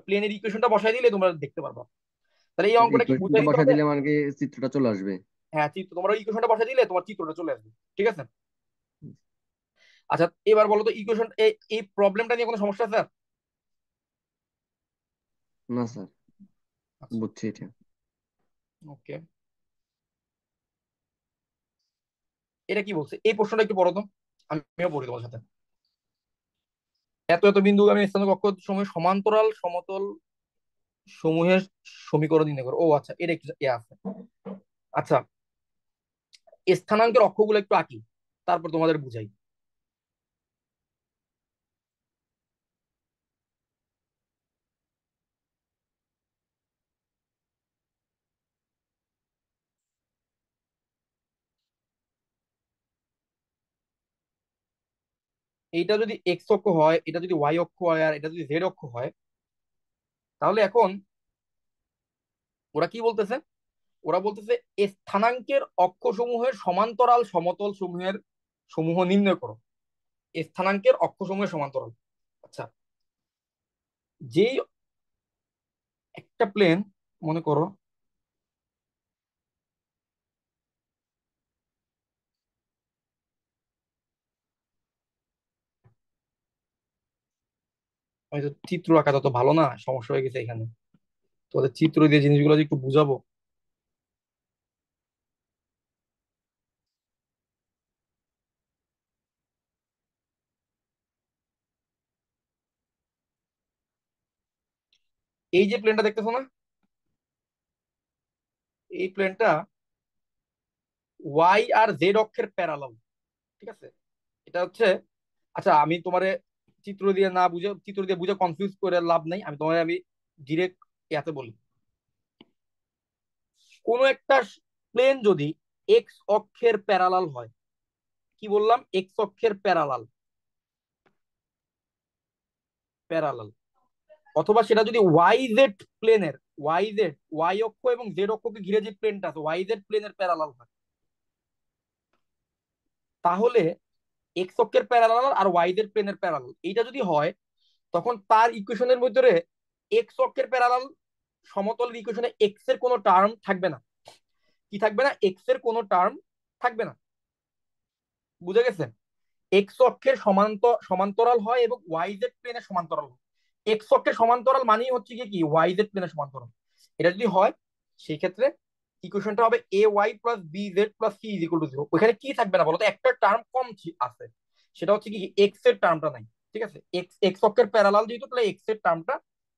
প্লেনের ইকুয়েশনটা বসাই দিলে তোমরা দেখতে পারবা। তাহলে এই অঙ্কটা কি বুঝে ইকুয়েশনটা দিতে বসা হবে? দিলে মানে কি চিত্রটা চলে আসবে। হ্যাঁ, চিত্র, তোমরা ইকুয়েশনটা বসাই দিলে তোমার চিত্রটা চলে আসবে। ঠিক আছে। আচ্ছা, এবার বলো তো, ইকুয়েশন এই প্রবলেমটা নিয়ে কোনো সমস্যা আছে? না স্যার, আচ্ছা, বুঝছি এটা। ওকে। এটা কি বলছে, এই প্রশ্নটা একটু পড়ো তো, আমিও পড়ি তোমার সাথে। এত এত বিন্দু আমি স্থান কক্ষ সময় সমান্তরাল সমতল সমূহের সমীকরণ নির্ণয় করো। ও আচ্ছা, এটা একটু আছে। আচ্ছা, স্থানাঙ্কের অক্ষগুলো একটু আঁকি, তারপর তোমাদের বুঝাই। এইটা যদি এক্স অক্ষ হয়, এটা যদি ওয়াই অক্ষ হয়, আর এটা যদি জেড অক্ষ হয়, তাহলে এখন ওরা কি বলতেছে? ওরা বলতেছে স্থানাঙ্কের অক্ষসমূহের সমান্তরাল সমতল সমূহ নির্ণয় করো। স্থানাঙ্কের অক্ষসমূহের সমান্তরাল। আচ্ছা, যেই একটা প্লেন, মনে করো হয়তো চিত্র আঁকা তত ভালো না, সমস্যা হয়ে গেছে এখানে। তোদের চিত্র দিয়ে জিনিসগুলো যে একটু বুঝাবো। এই যে প্লেনটা দেখতেছো না, এই প্লেনটা ওয়াই আর জেড অক্ষের প্যারালাল। ঠিক আছে, এটা হচ্ছে, আচ্ছা আমি তোমারে চিত্র দিয়ে বুঝে কনফিউজ করে লাভ নাই, আমি ডিরেক্ট ইয়াতে বলি। কোন একটা প্লেন যদি এক্স অক্ষের প্যারালাল হয়, কি বললাম? এক্স অক্ষের প্যারালাল, প্যারালাল, অথবা সেটা যদি ওয়াই জেড প্লেনের, ওয়াই অক্ষ এবং জেড অক্ষকে ঘিরে যে প্লেনটা আছে ওয়াই জেড প্লেনের প্যারালাল হয়, তাহলে এক্স অক্ষের প্যারালাল আর ওয়াই জেড প্লেনের প্যারালাল এইটা যদি হয়, তখন তার ইকুয়েশনের মধ্যে এক্স অক্ষের প্যারালাল সমতলের ইকুয়েশনে এক্স এর কোনো টার্ম থাকবে না। কি থাকবে না? এক্স এর কোনো টার্ম থাকবে না। বুঝে গেছে? এক্স অক্ষের সমান্তরাল হয় এবং ওয়াই জেড প্লেনের সমান্তরাল হয়। এক্স অক্ষের সমান্তরাল মানেই হচ্ছে কি ওয়াই জেড প্লেনের সমান্তরাল। এটা যদি হয়, সেই ক্ষেত্রে ইকুয়েশনটা হবে a y plus b z plus C is equal to zero. ওখানে কি থাকবে না বলতো? একটা টার্ম কম আছে, সেটা হচ্ছে কি এক্স এর টার্মটা নাই। ঠিক আছে, এক্স এক্স অক্ষের প্যারালাল যেহেতু, তাহলে এক্স এর টার্মটা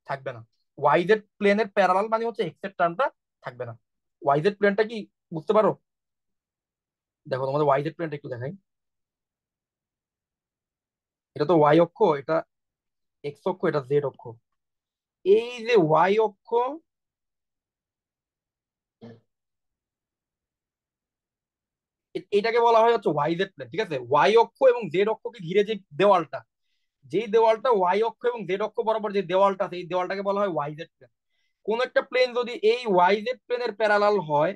থাকবে না। ওয়াই জেড প্লেনের প্যারালাল মানে হচ্ছে এক্স এর টার্মটা থাকবে না। ওয়াই জেড প্লেনটা কি বুঝতে পারো? দেখো তোমাদের ওয়াই জেড প্লেনটা একটু দেখাই। এটা তো ওয়াই অক্ষ, এটা এক্স অক্ষ, এটা জেড অক্ষ। এই যে ওয়াই অক্ষ, এটাকে বলা হয় হচ্ছে ওয়াই জেড প্লেন। ঠিক আছে, ওয়াই অক্ষ এবং জেড অক্ষকে ঘিরে যে দেওয়ালটা, যেই দেওয়ালটা ওয়াই অক্ষ এবং জেড অক্ষ বরাবর যে দেওয়ালটা আছে, এই দেওয়ালটাকে বলা হয় ওয়াই জেড প্লেন। কোন একটা প্লেন যদি এই ওয়াই জেড প্লেনের প্যারালাল হয়,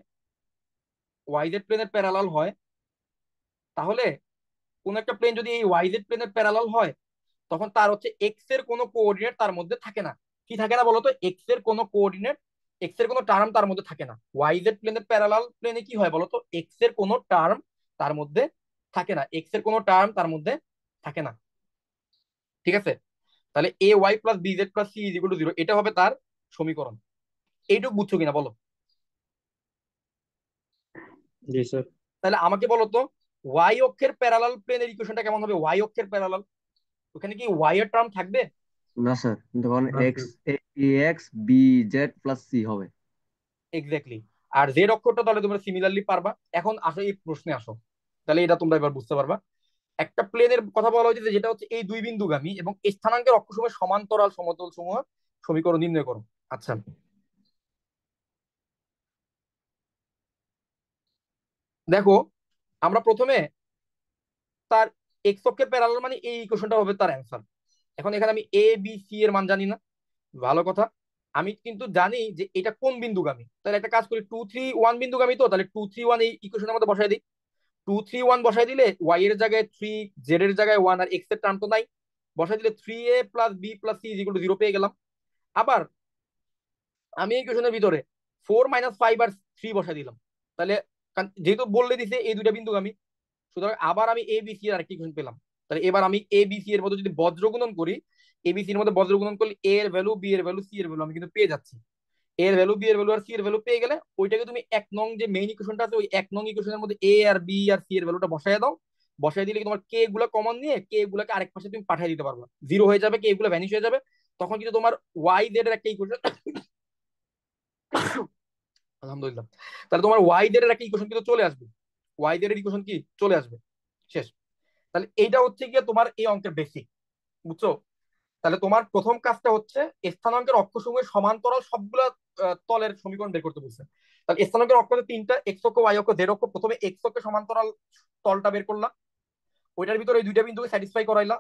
ওয়াই জেড প্লেনের প্যারালাল হয়, তাহলে কোন একটা প্লেন যদি এই ওয়াই জেড প্লেনের প্যারালাল হয়, তখন তার হচ্ছে এক্স এর কোনো কোঅর্ডিনেট তার মধ্যে থাকে না। কি থাকে না বলতো? এক্স এর কোনো কোঅর্ডিনেট, এক্স এর কোনো টার্ম তার মধ্যে থাকে না। ওয়াই জেড প্লেনের প্যারালাল প্লেনে কি হয় বলতো? এক্স এর কোনো টার্ম তার মধ্যে থাকে না, এক্স এর কোনো টার্ম তার মধ্যে থাকে না। ঠিক আছে, তাহলে a y plus b z plus C is equal to zero, এটা হবে তার সমীকরণ। এইটুকু বুঝছো কিনা বলো? জি স্যার। তাহলে আমাকে বলো তো, ওয়াই অক্ষের প্যারালাল প্লেনের ইকুয়েশনটা কেমন হবে? ওয়াই অক্ষের প্যারালাল, ওখানে কি ওয়াই এর টার্ম থাকবে? না স্যার, তখন না x sir. A x b z plus c হবে। এক্স্যাক্টলি। আর জেড অক্ষরটা তাহলে তোমরা সিমিলারলি পারবা। এখন আসো এই প্রশ্নে আসো, তাহলে এটা তোমরা এবার বুঝতে পারবা। একটা প্লেনের কথা বলা হয়েছে যেটা হচ্ছে এই দুই বিন্দুগামী এবং স্থানাঙ্কের অক্ষসমূহের সমান্তরাল সমতল সমূহ সমীকরণ নির্ণয় করো। আচ্ছা, দেখো আমরা প্রথমে তার এক্স অক্ষের প্যারালাল মানে এই ইকুয়েশনটা হবে তার অ্যান্সার। এখন এখানে আমি এ বি সি এর মান জানি না, ভালো কথা। আমি কিন্তু জানি যে এটা কোন বিন্দুগামী। তাহলে একটা কাজ করি, 2 3 1 বিন্দুগামী, তো তাহলে 2 3 1 এই ইকুয়েশনের মধ্যে বসাই দিই। 2 3 1 বসাই দিলে ওয়াই এর জায়গায় 3, জেড এর জায়গায় 1, আর এক্স এর টার্ম তো নাই, বসাই দিলে 3a plus B plus C is equal to 0 পেয়ে গেলাম। আবার আমি এই কোশ্চেনের ভিতরে 4 - 5 আর 3 বসাই দিলাম। তাহলে যেহেতু বললে দিছে এই দুইটা বিন্দুগামী, সুতরাং আবার আমি এ বি সি এর আরেকটি ইকুয়েশন পেলাম। তাহলে এবার আমি এ বি সি এর মধ্যে যদি বজ্রগুণন করি, এ বি সি এর মধ্যে বজ্রগুণন করলে এ এর ভ্যালু, বি এর ভ্যালু, সি এর ভ্যালু আমি কিন্তু পেয়ে যাচ্ছি। এ এর ভ্যালু, বি এর ভ্যালু আর সি এর ভ্যালু পেয়ে গেলে ওইটাকে তুমি 1 নং যে মেইন ইকুয়েশনটা আছে ওই 1 নং ইকুয়েশনের মধ্যে এ আর বি আর সি এর ভ্যালুটা বসায় দাও। বসায় দিলে কি তোমার কে গুলা কমন নিয়ে কে গুলাকে আরেক পাশে তুমি পাঠিয়ে দিতে পারবা, জিরো হয়ে যাবে, কে গুলা ভ্যানিশ হয়ে যাবে। তখন কিন্তু তোমার ওয়াই জেড এর একটা ইকুয়েশন, আলহামদুলিল্লাহ, তাহলে তোমার ওয়াই জেড এর একটা ইকুয়েশন কিন্তু চলে আসবে। ওয়াই জেড এর ইকুয়েশন কি চলে আসবে, শেষ। তাহলে এইটা হচ্ছে গিয়ে তোমার এই অঙ্কের বেসিক, বুঝছো? তাহলে তোমার প্রথম কাজটা হচ্ছে স্থানাঙ্কের অক্ষসমূহের সমান্তরাল সবগুলা তলের সমীকরণ বের করতে বলছে। তাহলে স্থানাঙ্কের অক্ষ তিনটা, এক্স অক্ষ, ওয়াই অক্ষ, জেড অক্ষ। প্রথমে এক্স অক্ষের সমান্তরাল তলটা বের করলাম, ওইটার ভিতরে এই দুইটা বিন্দুকে স্যাটিসফাই করাইলা।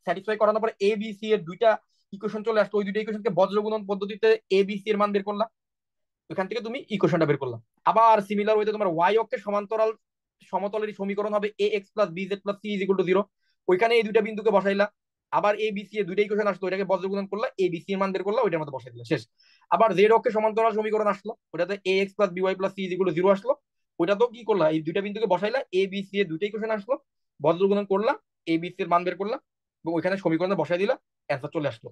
স্যাটিসফাই করানোর পরে এ বি সি এর দুইটা ইকুয়েশন চলে আসতো, ওই দুইটা ইকুয়েশনকে বজ্রগুণন পদ্ধতিতে এ বি সি এর মান বের করলাম। ওইখান থেকে তুমি ইকুয়েশনটা বের করলাম। আবার সিমিলার ওয়েতে তোমার ওয়াই অক্ষের সমান্তরাল সমতলের সমীকরণ হবে a x plus b z plus C is equal to 0। ওইখানে এই দুইটা বিন্দুকে বসাইলা। আবার এ বি সি এর দুইটা ইকুয়েশন আসলো, ওইটাকে বজ্রগুণন করলা, এ বি সি এর মান বের করলা, ওইটার মধ্যে বসাই দিলা, শেষ। আবার জেড অক্ষের সমান্তরাল সমীকরণ আসলো, ওটাতে a x plus B Y plus C is equal to 0 আসলো। ওইটা তো কি করলা, এই দুইটা বিন্দুকে বসাইলা, এ বি সি এর দুইটা ইকুয়েশন আসলো, বজ্রগুণন করলা, এ বি সি এর মান বের করলা, এবং ওইখানে সমীকরণে বসাই দিলা, অ্যান্সার চলে আসলো।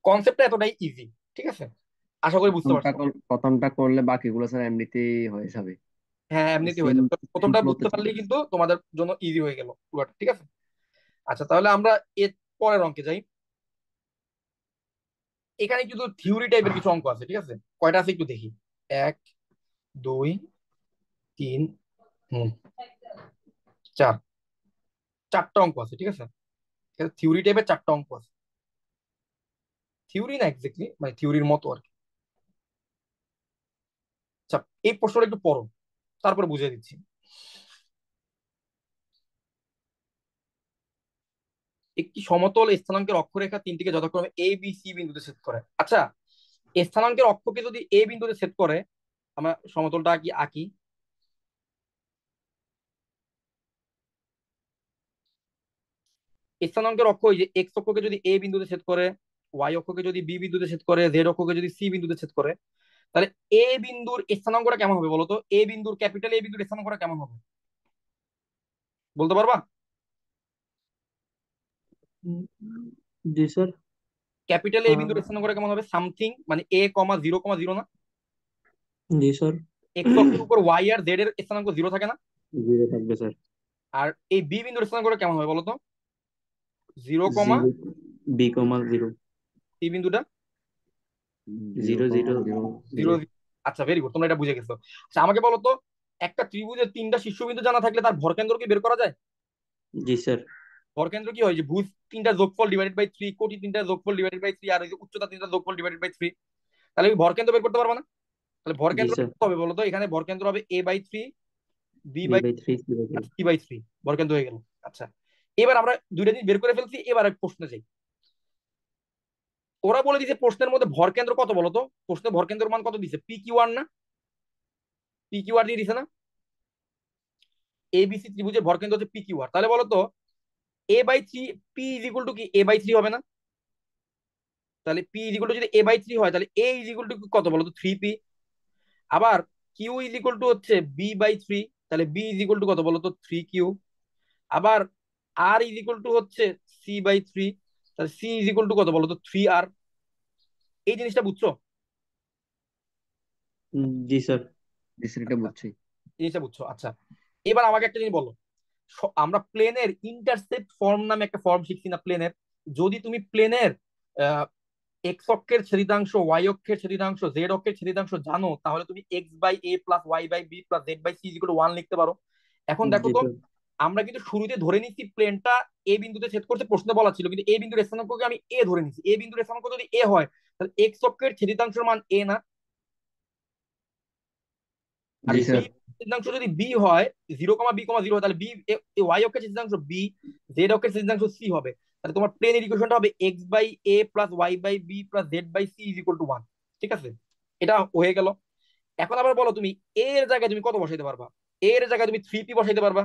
কনসেপ্টটা এতটাই ইজি, ঠিক আছে? আশা করি বুঝতে পারছো। প্রথমটা করলে বাকিগুলো স্যার এমনিতেই হয়ে যাবে। হ্যাঁ, এমনিতেই হয়ে সেম যাবে, তো সেম প্রথমটা ফ্লোতে বুঝতে চলে পারলেই আসবে। কিন্তু তোমাদের জন্য ইজি হয়ে গেল পুরোটা, ঠিক আছে? আচ্ছা, তাহলে আমরা এর পরের অঙ্কে যাই। এখানে কিন্তু থিওরি টাইপের কিছু অঙ্ক আছে, ঠিক আছে? কয়টা আছে একটু দেখি। এক, দুই, তিন, হুম, চার, চারটা অঙ্ক আছে, ঠিক আছে? থিওরি টাইপের চারটা অঙ্ক আছে। থিওরি না এক্স্যাক্টলি, মানে থিওরির মতো আর কি। আচ্ছা, এই প্রশ্নটা একটু পড়ো, তারপরে বুঝিয়ে দিচ্ছি। একটি সমতল স্থানাঙ্কের অক্ষরেখা তিনটিকে যথাক্রমে এ বি সি বিন্দুতে ছেদ করে। আচ্ছা, স্থানাঙ্কের অক্ষকে যদি এ বিন্দুতে ছেদ করে, আমরা সমতলটা কি আঁকি। স্থানাঙ্কের অক্ষ, ওই যে এক্স অক্ষকে যদি এ বিন্দুতে ছেদ করে, ওয়াই অক্ষকে যদি বি বিন্দুতে ছেদ করে, জেড অক্ষকে যদি সি বিন্দুতে ছেদ করে, তাহলে এ বিন্দুর স্থানাঙ্কটা কেমন হবে বলতো? এ বিন্দুর, ক্যাপিটাল এ বিন্দুর স্থানাঙ্কটা কেমন হবে বলতে পারবা? উম, জি স্যার। ক্যাপিটাল এ আহ, বিন্দুর স্থানাঙ্কটা কেমন হবে? সামথিং মানে এ কমা জিরো কমা জিরো না? জি স্যার। এক্স অক্ষের উপর ওয়াই আর জেড এর স্থানাঙ্ক জিরো থাকে না? জিরো থাকবে স্যার। আর এই বি বিন্দুর স্থানাঙ্কটা কেমন হবে বলতো? Zero comma zero, b comma zero, c বিন্দুটা zero zero comma zero zero. Zero. আচ্ছা, ভেরি গুড, তোমরা এটা বুঝে গেছো। আচ্ছা, আমাকে বলো তো, একটা ত্রিভুজের তিনটা শীর্ষবিন্দু জানা থাকলে তার ভরকেন্দ্র কি বের করা যায়? জি স্যার। ভরকেন্দ্র কি হয়, যে ভুজ তিনটা যোগফল ডিভাইডেড বাই 3, কোটি তিনটা যোগফল ডিভাইডেড বাই 3, আর ওই যে উচ্চতা তিনটা যোগফল ডিভাইডেড বাই 3। তাহলে ওই ভরকেন্দ্র বের করতে পারবা না? তাহলে জি ভরকেন্দ্র স্যার। কত হবে বলতো? এখানে ভরকেন্দ্র হবে a/3, b B by by three, C by three. c/3, ভরকেন্দ্র হয়ে গেল। আচ্ছা, এবার আমরা দুইটা জিনিস বের করে ফেলছি, এবার এক প্রশ্নে যাই। ওরা বলে দিছে প্রশ্নের মধ্যে ভরকেন্দ্র কত বলতো? প্রশ্নে ভরকেন্দ্রের মান কত দিছে? pq1 না? pq1 দিয়ে দিছে না? ABC ত্রিভুজের ভরকেন্দ্র হচ্ছে pq1। তাহলে বলতো a/3, p is equal two কি a/3 হবে না? তাহলে p ইজ ইকুয়াল টু যদি a/3 হয়, তাহলে a ইজ ইকুয়াল টু কত বলতো? 3p। আবার q ইজ ইকুয়াল টু হচ্ছে b/3, তাহলে b ইজ ইকুয়াল টু কত বলতো? 3q। আবার r ইজ ইকুয়াল টু হচ্ছে c/3, তাহলে c ইজ ইকুয়াল টু কত বলতো? 3r। এই জিনিসটা বুঝছো? জি স্যার। ডিসিটা আচ্ছা, বুঝছি। জিনিসটা বুঝছো, আচ্ছা। এবার আমাকে একটা জিনিস বলো, আমরা প্লেনের ইন্টারসেপ্ট ফর্ম নামে একটা ফর্ম শিখছি না প্লেনের? যদি তুমি প্লেনের এক্স অক্ষের ছেদিতাংশ, ওয়াই অক্ষের ছেদিতাংশ, জেড অক্ষের ছেদিতাংশ জানো, তাহলে তুমি X by A plus Y by B plus Z by C equal to 1 লিখতে পারো। এখন দেখো জি তো, স্যার। আমরা কিন্তু শুরুতে ধরে নিচ্ছি প্লেনটা এ বিন্দুতে ছেদ করছে, প্রশ্ন বলা ছিল, কিন্তু এ বিন্দুর স্থানাঙ্ককে আমি এ ধরে নিচ্ছি। এ বিন্দুর স্থানাঙ্ক যদি এ হয়, তাহলে এক্স অক্ষের ছেদিতাংশের মান এ না? আর জি জি বি স্যার। স্যার। ছেদিতাংশ যদি বি হয়, 0,b,0 হয়, তাহলে বি ওয়াই অক্ষের ছেদিতাংশ বি, জেড অক্ষের ছেদিতাংশ সি হবে। তাহলে তোমার প্লেনের ইকুয়েশনটা হবে X by A plus Y by B plus Z by C is equal to 1। ঠিক আছে, এটা হয়ে গেল। এখন আবার বলো তুমি, এ এর জায়গায় তুমি কত বসাইতে পারবা? এ এর জায়গায় তুমি 3p বসাইতে পারবা,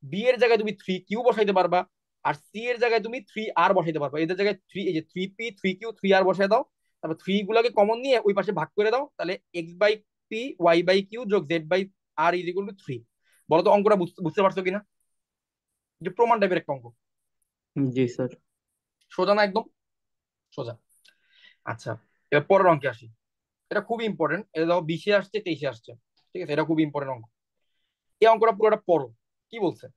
বি এর জায়গায় তুমি 3q বসাইতে পারবা, আর সি এর জায়গায় তুমি 3r বসাইতে পারবা। এদের জায়গায় থ্রি, এই যে 3p 3q 3r বসাই দাও, তারপর থ্রি গুলাকে কমন নিয়ে ওই পাশে ভাগ করে দাও, তাহলে x by P Y by Q যোগ Z by R is equal to 3। বলো তো অঙ্কটা বুঝতে পারছো কিনা? যে প্রমাণ টাইপের একটা অঙ্ক, জি স্যার। সোজা না একদম? সোজা। আচ্ছা, এবার পরের অঙ্কে আসি। এটা খুবই ইম্পর্টেন্ট, এটা দেখো 20-এ আসছে, 23-এ আসছে, ঠিক আছে? এটা খুবই ইম্পর্টেন্ট অঙ্ক। এই অঙ্কটা পুরোটা পড়ো, কি বলছে।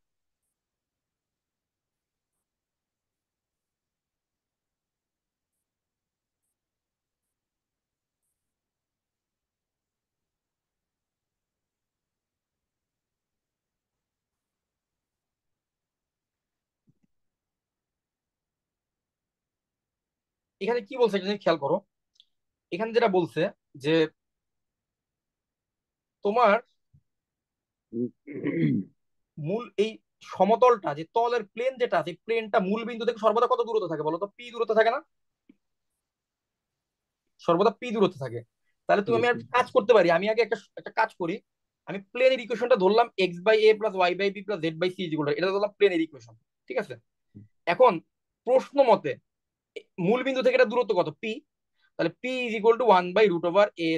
এখানে কি বলছে এটা খেয়াল করো। এখানে যেটা বলছে যে তোমার মূল এই সমতলটা, যে তলের প্লেন যেটা আছে, প্লেনটা মূল বিন্দু থেকে সর্বদা কত দূরত্ব থাকে বলো তো? পি দূরত্ব থাকে না? সর্বদা পি দূরত্ব থাকে। তাহলে তুমি জি আমি স্যার। একটা কাজ করতে পারি, আমি আগে একটা একটা কাজ করি। আমি প্লেনের ইকুয়েশনটা ধরলাম X by A plus Y by B plus Z by C equal, এটা ধরলাম প্লেনের ইকুয়েশন। ঠিক আছে, এখন প্রশ্ন মতে মূল বিন্দু থেকে এটা দূরত্ব কত, পি। তাহলে পি ইজ ইকুয়াল টু 1/√ওভার এ,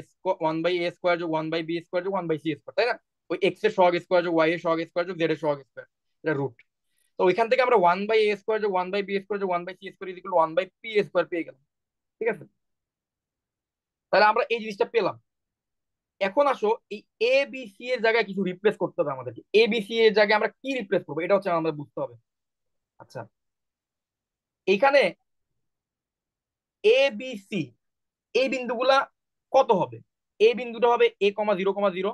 1/a² যোগ 1/b² যোগ 1/c², তাই না? ওই এক্স এর সহগ স্কোয়ার যোগ ওয়াই এর সহগ স্কোয়ার যোগ জেড এর সহগ স্কোয়ার, এটা রুট। তো ওইখান থেকে আমরা 1/a² যোগ 1/b² যোগ 1/c² is equal two 1/p² পেয়ে গেলাম। ঠিক আছে, তাহলে আমরা এই জিনিসটা পেলাম। এখন আসো এই এ বি সি এর জায়গায় কিছু রিপ্লেস করতে হবে আমাদেরকে। এ বি সি এর জায়গায় আমরা কি রিপ্লেস করবো, এটা হচ্ছে আমাদের বুঝতে হবে। আচ্ছা, এইখানে এ বি সি এই বিন্দুগুলা কত হবে? এ বিন্দুটা হবে a,0,0,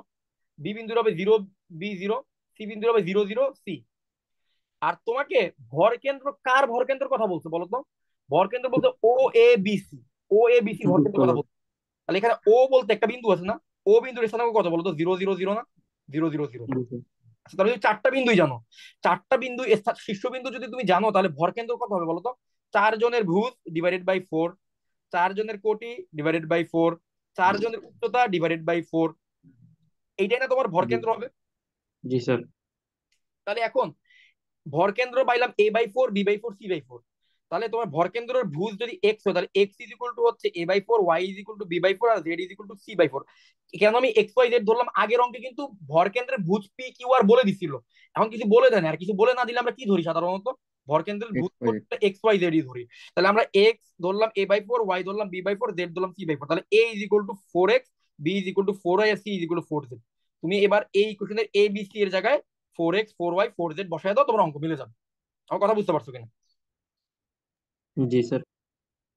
বি বিন্দুটা হবে 0, b 0, সি বিন্দুটা হবে 0, 0, c। আর তোমাকে ভর কেন্দ্র, কার ভর কেন্দ্রের কথা বলছো বলো তো? ভর কেন্দ্র বলতে ও এ বি সি, ও এ বি সি ভর দুটি কেন্দ্রের কথা তলের। বলছো। তাহলে এখানে ও বলতে একটা বিন্দু আছে না, ও বিন্দুর স্থানাঙ্ক কত বলো তো? 0, 0, 0 না, 0, 0, 0। জি স্যার। আচ্ছা, তাহলে যদি চারটা বিন্দুই জানো, চারটা বিন্দু শীর্ষবিন্দু যদি তুমি জানো, তাহলে ভর কেন্দ্র কত হবে বলো তো? 4 জনের ভুজ ডিভাইডেড বাই 4, 4 জনের কোটি ডিভাইডেড বাই 4, 4 জনের উচ্চতা ডিভাইডেড বাই 4, এইটাই না তোমার ভর জি। কেন্দ্র হবে? জি স্যার। তাহলে এখন ভর কেন্দ্র পাইলাম a/4, b/4, c/4। তাহলে তোমার ভর কেন্দ্রের ভুজ যদি এক্স হয়, তাহলে এক্স ইজ ইকুয়াল টু হচ্ছে a/4, Y is equal to b/4, আর Z is equal to c/4। কেন আমি এক্স ওয়াই জেড ধরলাম? আগের অঙ্কে কিন্তু ভর কেন্দ্রের ভুজ পি কিউ আর বলে দিছিল, এখন কিছু বলে দেয় না। আর কিছু বলে না দিলে আমরা কি ধরি সাধারণত? ভর কেন্দ্রের ভুজ x y. X y z ধরি। তাহলে আমরা এক্স ধরলাম a/4, ওয়াই ধরলাম b/4, জেড ধরলাম c/4। তাহলে a is equal to 4x, B is equal to 4y, আর C is equal to 4z। তুমি এবার এই কোশ্চেনের এ বি সি এর জায়গায় 4x, 4y, 4z বসায় দাও, তোমার অঙ্ক মিলে যাবে। আমার কথা বুঝতে পারছো কিনা? জি স্যার।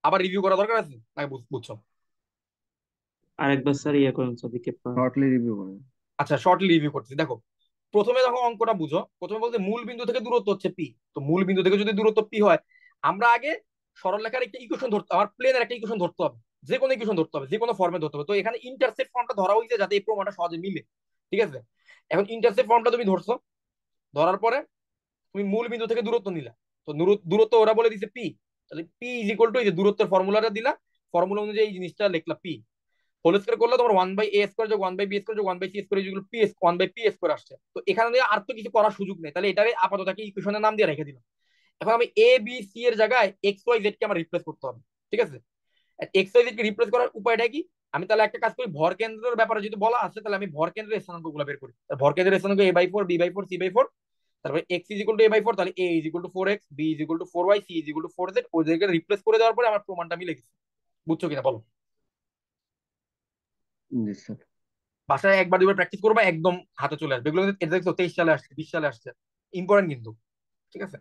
আবার রিভিউ করা দরকার আছে নাকি বুঝছো? আরেকবার স্যার করেন স্যার, রিকেপ করেন। শর্টলি রিভিউ করেন। আচ্ছা, শর্টলি রিভিউ করতেছি, দেখো। প্রথমে দেখো অঙ্কটা বুঝো। প্রথমে বলতে মূল বিন্দু থেকে দূরত্ব হচ্ছে পি। তো মূল বিন্দু থেকে যদি দূরত্ব পি হয়, আমরা আগে সরলরেখার একটা ইকুয়েশন ধরতে, আমার প্লেনের একটা ইকুয়েশন ধরতে হবে। যে কোনো ইকুয়েশন ধরতে হবে, যে কোনো ফর্মে ধরতে হবে। তো এখানে ইন্টারসেপ্ট ফর্মটা ধরা হয়েছে যাতে এই প্রমাণটা সহজে মিলে। ঠিক আছে, এখন ইন্টারসেপ্ট ফর্মটা তুমি ধরছো, ধরার পরে তুমি মূল বিন্দু থেকে দূরত্ব নিলা। তো দূরত্ব ওরা বলে দিছে পি। তাহলে পি ইজ ইকুয়াল টু এই যে দূরত্বের ফর্মুলাটা দিলা, ফর্মুলা অনুযায়ী এই জিনিসটা লিখলা পি। হোল স্কয়ার করলে তোমার 1/a² যোগ 1/b² যোগ 1/c² যেগুলো পি 1/p² আসছে। তো এখানে দিয়ে আর তো কিছু করার সুযোগ নেই, তাহলে এটারে আপাতত একটা ইকুয়েশনের নাম দিয়ে রেখে দিলাম। এখন আমি এ বি সি এর জায়গায় এক্স ওয়াই জেড কে আমার রিপ্লেস করতে হবে। ঠিক আছে, এক্স ওয়াই জেড কে রিপ্লেস করার উপায়টা কি? আমি তাহলে একটা কাজ করি, ভর কেন্দ্রের ব্যাপারে যদি বলা আছে, তাহলে আমি ভর কেন্দ্রের স্থানাঙ্ক গুলো বের করি। ভর কেন্দ্রের স্থানাঙ্ক a/4, b/4, c/4। তারপরে x is equal to a/4, তাহলে a is equal to 4x, B is equal to 4y, c is equal to 4z। ওই জায়গায় রিপ্লেস করে দেওয়ার পরে আমার প্রমাণটা মিলে গেছে। বুঝছো কিনা বলো? জি স্যার। বাসায় একবার দুবার প্র্যাকটিস করবা, একদম হাতে চলে আসবে। এগুলো কিন্তু এটা দেখছো 23 সালে আসছে, 20 সালে আসছে, ইম্পর্টেন্ট কিন্তু। ঠিক আছে,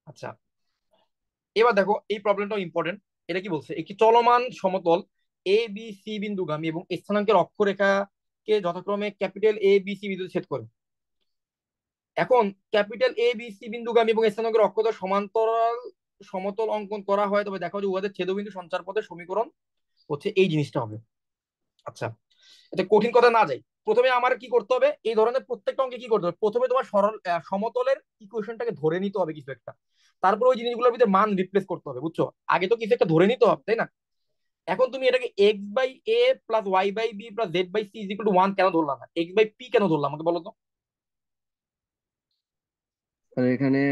আচ্ছা, এবার দেখো এই প্রবলেমটাও ইম্পর্টেন্ট। এটা কি বলছে? একটি চলমান সমতল এ বি সি বিন্দুগামী এবং স্থানাঙ্কের অক্ষরেখাকে যথাক্রমে ক্যাপিটাল এ বি সি বিন্দুতে ছেদ করে। এখন ক্যাপিটাল এ বি সি বিন্দুগামী এবং স্থানাঙ্কের অক্ষদের সমান্তরাল সমতল অঙ্কন করা হয়, তবে দেখা যায় উহাদের ছেদবিন্দু সঞ্চার পথের সমীকরণ হচ্ছে এই জিনিসটা হবে। আচ্ছা, এটা কঠিন কথা না যাই, প্রথমে আমার কি করতে হবে? এই ধরনের প্রত্যেকটা অঙ্কে কি করতে হবে, প্রথমে তোমার সরল সমতলের ইকুয়েশনটাকে ধরে নিতে হবে কিছু একটা, তারপর ওই জিনিসগুলোর ভিতরে মান রিপ্লেস করতে হবে। বুঝছো? আগে তো কিছু একটা ধরে নিতে হবে, তাই না? এখন তুমি এটাকে X by A plus Y by B plus Z by C is equal to 1 কেন ধরলাম না? এক্স বাই পি কেন ধরলাম আমাকে বলো তো? আর এখানে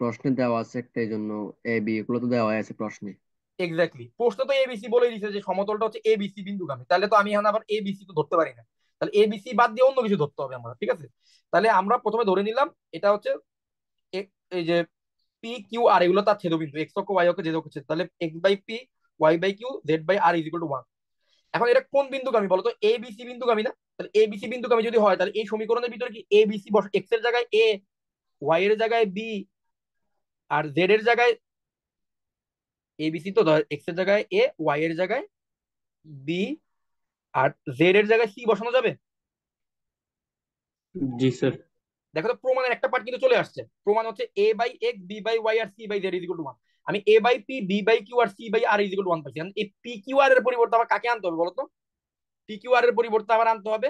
প্রশ্নে দেওয়া আছে একটা, এই জন্য এ বি এগুলো তো দেওয়া আছে প্রশ্নে। এক্স্যাক্টলি, প্রশ্ন তো এবিসি বলে দিছে যে সমতলটা হচ্ছে এবিসি বিন্দুগামী, তাহলে তো আমি এখন আবার এবিসি তো ধরতে পারি না। তাহলে এবিসি বাদ দিয়ে অন্য কিছু ধরতে হবে আমরা। ঠিক আছে, তাহলে আমরা প্রথমে ধরে নিলাম এটা হচ্ছে এই যে পি কিউ আর, এগুলো তার ছেদবিন্দু, এক্স অক্ষ ওয়াই অক্ষ জেড অক্ষ ছেদ। তাহলে x by P, Y by Q, Z by R is equal to 1। এখন এটা কোন বিন্দুগামী বলতো? এ বি সি বিন্দুগামী না? তাহলে এ বি সি বিন্দুগামী যদি হয়, তাহলে এই সমীকরণের ভিতরে কি এ বি সি বসে, এক্স এর জায়গায় এ, ওয়াই এর জায়গায় বি, আর জেড এর জায়গায় এ বি সি তো এক্স এর জায়গায় এ, ওয়াই এর জায়গায় বি, আর জেড এর জায়গায় সি বসানো যাবে। জি স্যার। দেখো তো প্রমাণের একটা পার্ট কিন্তু চলে আসছে। প্রমাণ হচ্ছে a by x, b by y, আর c by z is equal to 1। আমি a by p, b by q, আর c by R is equal to 1 পাইছি। এই পি কিউ আর এর পরিবর্তে আমার কাকে আনতে হবে বলতো? পি কিউ আর এর পরিবর্তে আমার আনতে হবে,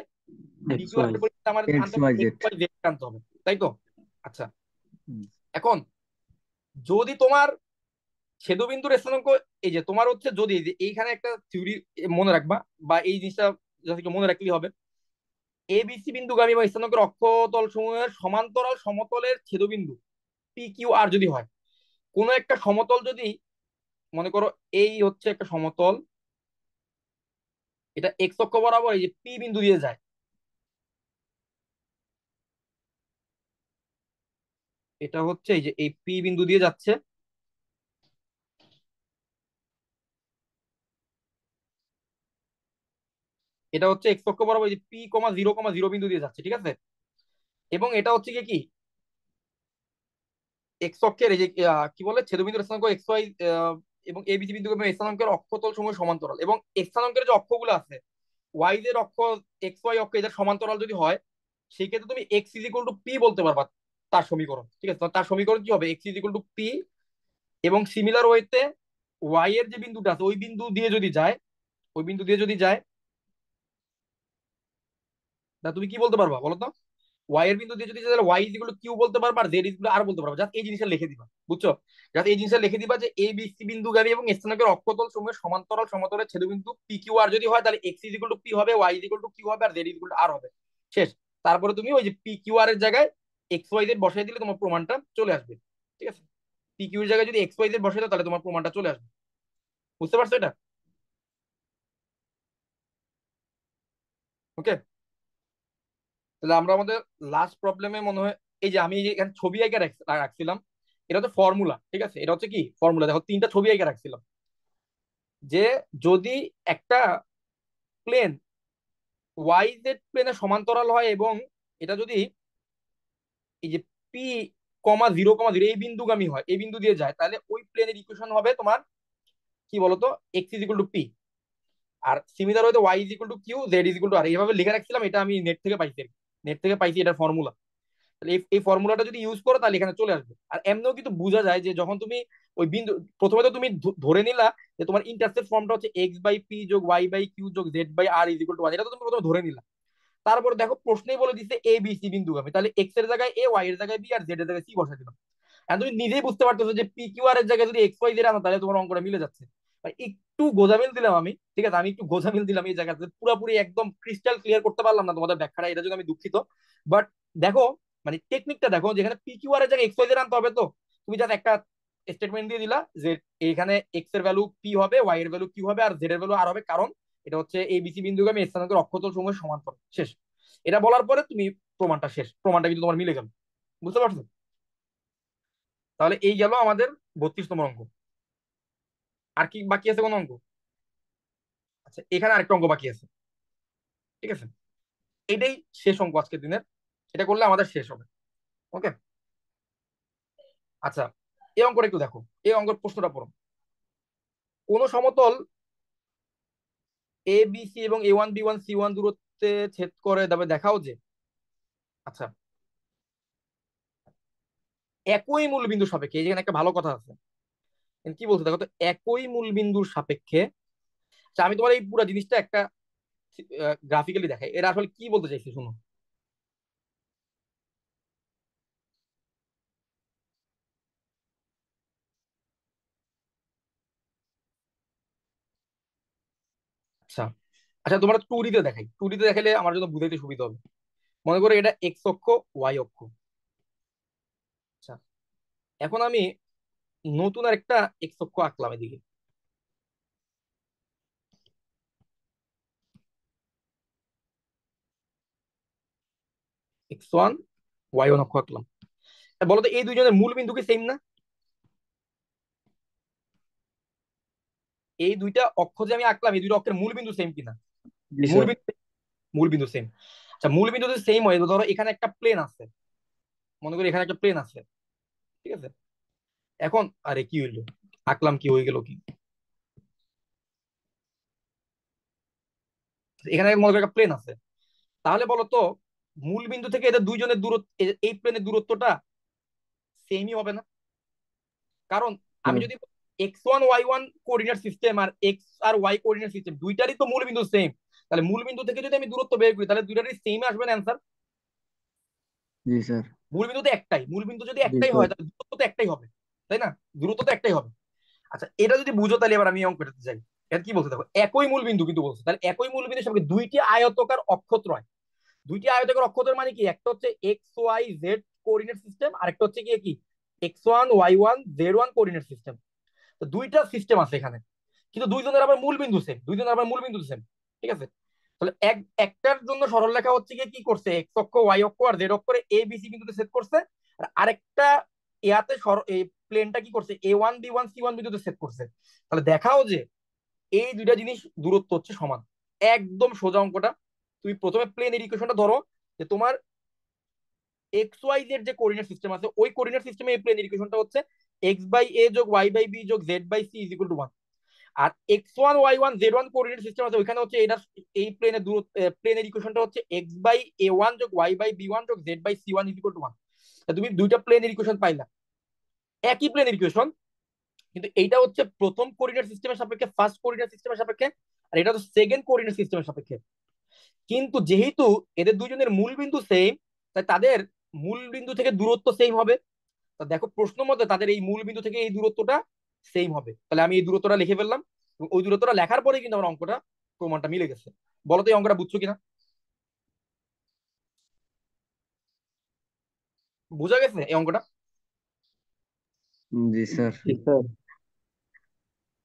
P X Q R Y. এর পরিবর্তে আমার এক্স আনতে হবে Y X Z. Y Z আনতে হবে, তাই তো? আচ্ছা, এখন যদি তোমার ছেদবিন্দুর স্থানাঙ্ক, এই যে তোমার হচ্ছে যদি এই যে এইখানে একটা থিওরি মনে রাখবা, বা এই জিনিসটা জাস্ট একটু মনে রাখলেই হবে। এ বি সি বিন্দুগামী বা স্থানাঙ্কের অক্ষতল সমূহের সমান্তরাল সমতলের ছেদবিন্দু পি কিউ আর যদি হয়, কোনো একটা সমতল যদি, মনে করো এই হচ্ছে একটা সমতল, এটা এক্স অক্ষ বরাবর এই যে পি বিন্দু দিয়ে যায়, এটা হচ্ছে এই যে এই পি বিন্দু দিয়ে যাচ্ছে, এটা হচ্ছে এক্স অক্ষ বরাবর এই যে পি কমা জিরো বিন্দু দিয়ে যাচ্ছে, ঠিক আছে। এবং এটা হচ্ছে কি এক্স অক্ষের এই যে কি বলে ছেদবিন্দুর স্থানাঙ্ক এক্স ওয়াই এবং এ বি সি বিন্দু স্থানাঙ্কের অক্ষতল সমূহ সমান্তরাল, এবং স্থানাঙ্কের যে অক্ষগুলো আছে ওয়াই এর অক্ষ, এক্স ওয়াই অক্ষ এদের সমান্তরাল যদি হয়, সেই ক্ষেত্রে তুমি x is equal to P বলতে পারবা তার সমীকরণ, ঠিক আছে। তো তার সমীকরণ কি হবে, x is equal to P, এবং সিমিলার ওয়েতে ওয়াই এর যে বিন্দুটা আছে ওই বিন্দু দিয়ে যদি যায়, ওই বিন্দু দিয়ে যদি যায়, তা তুমি কি বলতে পারবা বলো তো, ওয়াই এর বিন্দু দিয়ে যদি যায় তাহলে Y is equal to Q বলতে পারবা, আর জেড ইজ আর বলতে পারবা। জাস্ট এই জিনিসটা লিখে দিবা, বুঝছো? জাস্ট এই জিনিসটা লিখে দিবা যে এ বি সি বিন্দুগামী এবং স্থানাঙ্কের অক্ষতল সমূহের সমান্তরাল সমতলের ছেদবিন্দু পি কিউ আর যদি হয়, তাহলে x is equal to p হবে, y is equal to q হবে, আর Z is equal to r হবে। শেষ। তারপরে তুমি ওই যে পি কিউ আর এর জায়গায় এক্স ওয়াই জেড বসাই দিলে তোমার প্রমাণটা চলে আসবে, ঠিক আছে। পি কিউ এর জায়গায় যদি এক্স ওয়াই জেড বসাই দাও তাহলে তোমার প্রমাণটা চলে আসবে। বুঝতে পারছো এটা? ওকে। তাহলে আমরা আমাদের লাস্ট প্রবলেমে মনে হয়, এই যে আমি এই যে এখানে ছবি আঁকে রাখছিলাম, এটা হচ্ছে ফর্মুলা, ঠিক আছে। এটা হচ্ছে কি ফর্মুলা, দেখো তিনটা ছবি আঁকে রাখছিলাম, যে যদি একটা প্লেন ওয়াই জেড প্লেনের সমান্তরাল হয়, এবং এটা যদি এই যে পি কমা জিরো এই বিন্দুগামী হয়, এই বিন্দু দিয়ে যায়, তাহলে ওই প্লেনের ইকুয়েশন হবে তোমার কি বলতো, x is equal to p, আর সিমিলার হয়তো y is equal to q, z is equal to r, এইভাবে লিখে রাখছিলাম। এটা আমি নেট থেকে পাইছি এটার ফর্মুলা। তাহলে এই ফর্মুলাটা যদি ইউজ করো তাহলে এখানে চলে আসবে। আর এমনিও কিন্তু বোঝা যায় যে যখন তুমি ওই বিন্দু, প্রথমে তো তুমি ধরে নিলা যে তোমার ইন্টারসেপ্ট ফর্মটা হচ্ছে এক্স বাই পি যোগ ওয়াই বাই কিউ যোগ Z by R is equal to one, এটা তো তুমি প্রথমে ধরে নিলা। তারপরে দেখো প্রশ্নেই বলে দিচ্ছে এ বি সি বিন্দুগামী, তাহলে এক্স এর জায়গায় এ, ওয়াই এর জায়গায় বি, আর জেড এর জায়গায় সি বসা দিলাম। এখন তুমি নিজেই বুঝতে পারতেছো যে পি কিউ আর এর জায়গায় যদি এক্স ওয়াই জেড আনো তাহলে তোমার অঙ্কটা মিলে যাচ্ছে। মানে একটু গোজামিল দিলাম আমি, ঠিক আছে, আমি একটু গোজামিল দিলাম এই জায়গাতে, পুরোপুরি একদম ক্রিস্টাল ক্লিয়ার করতে পারলাম না তোমাদের ব্যাখ্যাটা, এটার জন্য আমি দুঃখিত। বাট দেখো, মানে টেকনিকটা দেখো, যেখানে পি কিউ আর এর জায়গায় এক্স ওয়াই জেড আনতে হবে, তো তুমি জাস্ট একটা স্টেটমেন্ট দিয়ে দিলা যে এইখানে এক্স এর ভ্যালু পি হবে, ওয়াই এর ভ্যালু কিউ হবে, আর জেড এর ভ্যালু আর হবে, কারণ এটা হচ্ছে এ বি সি বিন্দুগামী স্থানাঙ্কের অক্ষতল সমূহের সমান্তরাল। শেষ। এটা বলার পরে তুমি প্রমাণটা শেষ, প্রমাণটা কিন্তু তোমার মিলে গেল। বুঝতে পারছো? তাহলে এই গেল আমাদের 32তম অঙ্ক। আর কি বাকি আছে কোন অঙ্ক? আচ্ছা, এখানে আরেকটা অঙ্ক বাকি আছে, ঠিক আছে। এটাই শেষ অঙ্ক আজকের দিনের, এটা করলে আমাদের শেষ হবে। ওকে। আচ্ছা, এই অঙ্কটা একটু দেখো, এই অঙ্কের প্রশ্নটা পড়ো। কোন সমতল এ বি সি এবং A one B one C one দূরত্বে ছেদ করে, তবে দেখাও যে, আচ্ছা, একই মূল বিন্দুর সাপেক্ষে, এই যেখানে একটা ভালো কথা আছে, কি বলছে দেখো তো, একই মূল বিন্দুর সাপেক্ষে। আচ্ছা, আমি তোমার এই পুরো জিনিসটা একটা গ্রাফিক্যালি দেখাই, এরা আসলে কি বলতে চাইছে শুনো। আচ্ছা, আচ্ছা, তোমরা টু ডিতে দেখাই, টু ডিতে দেখালে আমার জন্য বুঝাইতে সুবিধা হবে। মনে করো এটা এক্স অক্ষ, ওয়াই অক্ষ। আচ্ছা, এখন আমি নতুন আর একটা এক্স অক্ষ আঁকলাম এদিকে, এক্স ওয়ান, ওয়াই ওয়ান অক্ষ আঁকলাম। বলো তো এই দুইজনের মূল বিন্দু কি সেম না? এই দুইটা অক্ষ যে আমি আঁকলাম, এই দুইটা অক্ষের মূল বিন্দু সেম কিনা? জি মূল স্যার। বিন্দু, মূল বিন্দু সেম। আচ্ছা, মূল বিন্দু যদি সেম হয়, ধরো এখানে একটা প্লেন আছে, মনে করি এখানে একটা প্লেন আছে, ঠিক আছে। এখন আরে কি হইলো, আঁকলাম কি হয়ে গেল কি, এখানে মনে করি একটা প্লেন আছে, তাহলে বলো তো মূল বিন্দু থেকে এদের দুইজনের দূরত্ব, এই প্লেনের দূরত্বটা সেমই হবে না? কারণ আমি হুম। যদি x one Y one coordinate system আর এক্স আর ওয়াই কোঅর্ডিনেট সিস্টেম দুইটারই তো মূল বিন্দু সেম, তাহলে মূল বিন্দু থেকে যদি আমি দূরত্ব বের করি তাহলে দুইটারই সেম আসবে না অ্যান্সার? জি স্যার। মূল বিন্দু তো একটাই, মূল বিন্দু যদি জি একটাই স্যার। হয় তাহলে দূরত্ব তো একটাই হবে, তাই না? দূরত্ব তো একটাই হবে। আচ্ছা, এটা যদি বুঝো তাহলে এবার আমি অঙ্ক করতে চাই। এটা কি বলছে দেখো, একই মূল বিন্দু কিন্তু বলছে, তাহলে একই মূল বিন্দুর সামনে দুইটি আয়তাকার অক্ষত্রয়। দুইটি আয়তাকার অক্ষত্রয় মানে কি, একটা হচ্ছে x y z coordinate system, আর একটা হচ্ছে কি x one Y one Z one coordinate system. তো দুইটা সিস্টেম আছে এখানে, কিন্তু দুইজনের আবার মূল বিন্দু সেম, দুইজনের আবার মূল বিন্দু সেম। ঠিক আছে, তাহলে একটার জন্য সরলরেখা হচ্ছে কি করছে, এক্স অক্ষ ওয়াই অক্ষ আর জেড অক্ষরে এ বি সি বিন্দুতে সেট করছে। আর আরেকটা ইয়াতে এই প্লেনটা কি করছে, A one B one C one বিন্দুতে সেট করছে। তাহলে দেখাও যে এই দুইটা জিনিস দূরত্ব হচ্ছে সমান। একদম সোজা অঙ্কটা। তুমি প্রথমে প্লেনের ইকুয়েশনটা ধরো, যে তোমার এক্স ওয়াই জেড যে কোঅর্ডিনেট সিস্টেম আছে, ওই কোঅর্ডিনেট সিস্টেমে এই প্লেনের ইকুয়েশনটা হচ্ছে এক্স বাই এ যোগ ওয়াই বাই বি যোগ Z by C is equal to one. আর x one Y one Z one coordinate system আছে, ওইখানে হচ্ছে এটা এই প্লেনের দূরত্ব, প্লেনের ইকুয়েশনটা হচ্ছে এক্স বাই এ ওয়ান যোগ ওয়াই বাই বি ওয়ান যোগ Z by c one is equal to one. তুমি দুইটা প্লেনের ইকুয়েশন পাইলা, একই প্লেনের ইকুয়েশন, কিন্তু এইটা হচ্ছে প্রথম কোঅর্ডিনেট সিস্টেমের সাপেক্ষে, ফার্স্ট কোঅর্ডিনেট সিস্টেমের সাপেক্ষে, আর এটা হচ্ছে সেকেন্ড কোঅর্ডিনেট সিস্টেমের সাপেক্ষে। কিন্তু যেহেতু এদের দুইজনের মূল বিন্দু সেম, তাই তাদের মূল বিন্দু থেকে দূরত্ব সেম হবে। তা দেখো প্রশ্ন মতে তাদের এই মূল বিন্দু থেকে এই দূরত্বটা সেম হবে, তাহলে আমি এই দূরত্বটা লিখে ফেললাম। এবং ওই দূরত্বটা লেখার পরে কিন্তু আমার অঙ্কটা প্রমাণটা মিলে গেছে। বলো তো এই অঙ্কটা বুঝছো কিনা, বুঝা গেছে এই অঙ্কটা? জি স্যার। জি স্যার।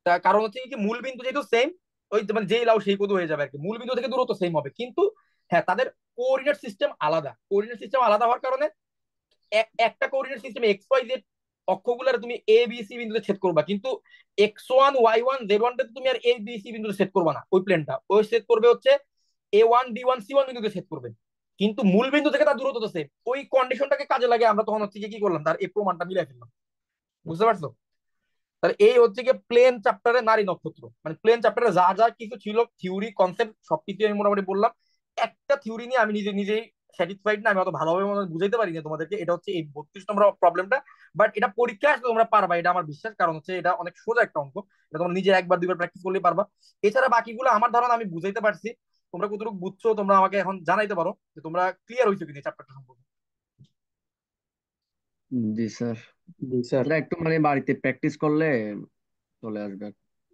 তার কারণ হচ্ছে কি, মূল বিন্দু যেহেতু সেম, ওই মানে যেই লাউ সেই কদু হয়ে যাবে আর কি, মূল বিন্দু থেকে দূরত্ব সেম হবে, কিন্তু হ্যাঁ তাদের কোঅর্ডিনেট সিস্টেম আলাদা। কোঅর্ডিনেট সিস্টেম আলাদা হওয়ার কারণে একটা coordinate system x y z অক্ষগুলোর তুমি এ বি সি বিন্দুতে ছেদ করবা, কিন্তু x one Y one z ওয়ানটাতে তুমি আর এ বি সি বিন্দুতে ছেদ করবা না। ওই প্লেনটা ওই ছেদ করবে হচ্ছে A one B one C one বিন্দুতে ছেদ করবে, কিন্তু মূল বিন্দু থেকে তার দূরত্ব তো সেম। ওই কন্ডিশনটাকে কাজে লাগে আমরা তখন হচ্ছে কি করলাম, তার এই প্রমাণটা মিলাই ফেললাম। বুঝতে পারছো? তাহলে এই হচ্ছে গিয়ে প্লেন চ্যাপ্টারে নারী নক্ষত্র, মানে প্লেন চ্যাপ্টারে যা যা কিছু ছিল থিওরি কনসেপ্ট সবকিছু আমি মোটামুটি বললাম। একটা থিওরি নিয়ে আমি নিজেই স্যাটিসফাইড না, আমি অত ভালোভাবে মনে হয় বুঝাইতে পারি না তোমাদেরকে। এটা হচ্ছে এই 32 নম্বর প্রবলেমটা, বাট এটা পরীক্ষা আসলে তোমরা পারবা, এটা আমার বিশ্বাস। কারণ হচ্ছে এটা অনেক সোজা একটা অঙ্ক, এটা তোমরা নিজে একবার দুইবার প্র্যাকটিস করলেই পারবা। এছাড়া বাকিগুলো আমার ধারণা আমি বুঝাইতে পারছি। তোমরা কতটুকু বুঝছো তোমরা আমাকে এখন জানাইতে পারো, যে তোমরা ক্লিয়ার হয়েছো কিনা চ্যাপ্টারটা সম্পর্কে। জি স্যার। জি স্যার। এটা একটু মানে বাড়িতে প্র্যাকটিস করলে চলে আসবে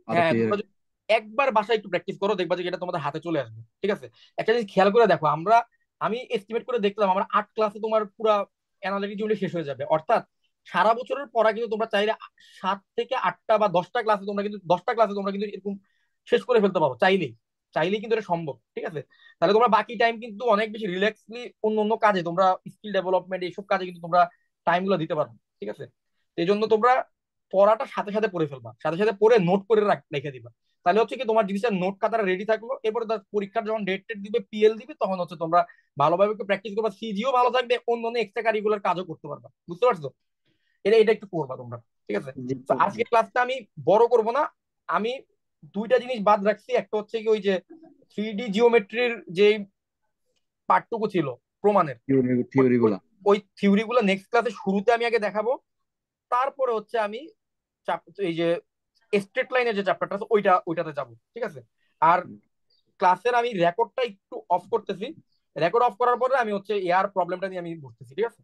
আরো হ্যাঁ, ক্লিয়ার। তোমরা যদি একবার বাসায় একটু প্র্যাকটিস করো, দেখবা যে এটা তোমাদের হাতে চলে আসবে। ঠিক আছে, একটা জিনিস খেয়াল করে দেখো, আমি এস্টিমেট করে দেখলাম আমার 8 ক্লাসে তোমার পুরো অ্যানালিটিক ইউনিট শেষ হয়ে যাবে। অর্থাৎ সারা বছরের পড়া কিন্তু তোমরা চাইলে 7 থেকে 8টা বা 10টা ক্লাসে তোমরা কিন্তু এরকম শেষ করে ফেলতে পারো, চাইলেই। চাইলেই কিন্তু এটা সম্ভব। ঠিক আছে, তাহলে তোমরা বাকি টাইম কিন্তু অনেক বেশি রিল্যাক্সলি অন্য অন্য কাজে, তোমরা স্কিল ডেভেলপমেন্ট এইসব কাজে কিন্তু তোমরা টাইম গুলো দিতে পারবে। ঠিক আছে, এই জন্য তোমরা পড়াটা সাথে সাথে পড়ে ফেলবা, সাথে সাথে পড়ে নোট করে রেখে দিবা। তাহলে হচ্ছে কি তোমার জিনিসটা নোট খাতাটা রেডি থাকলো, এরপরে পরীক্ষার যখন ডেট টেট দিবে, পিএল দিবে, তখন হচ্ছে তোমরা ভালোভাবে একটু প্র্যাকটিস করবা, সিজিও ভালো থাকবে, অন্য অন্য এক্সট্রা কারিকুলার কাজও করতে পারবা। বুঝতে পারছো? এটা এটা একটু করবা তোমরা। ঠিক আছে, জি তো স্যার। আজকের ক্লাসটা আমি বড় করব না। আমি দুইটা জিনিস বাদ রাখছি, একটা হচ্ছে কি ওই যে 3D জিওমেট্রির যে পার্টটুকু ছিল প্রমাণের, ওই থিওরি ওই গুলা। ওই থিওরি গুলো নেক্সট ক্লাসে শুরুতে আমি আগে দেখাবো। তারপরে হচ্ছে আমি এই যে স্ট্রেট লাইনের যে চ্যাপ্টারটা আছে ওইটাতে যাব। ঠিক আছে, আর ক্লাসের আমি রেকর্ডটা একটু অফ করতেছি। রেকর্ড অফ করার পরে আমি হচ্ছে এয়ার প্রবলেমটা নিয়ে আমি বুঝতেছি। ঠিক আছে।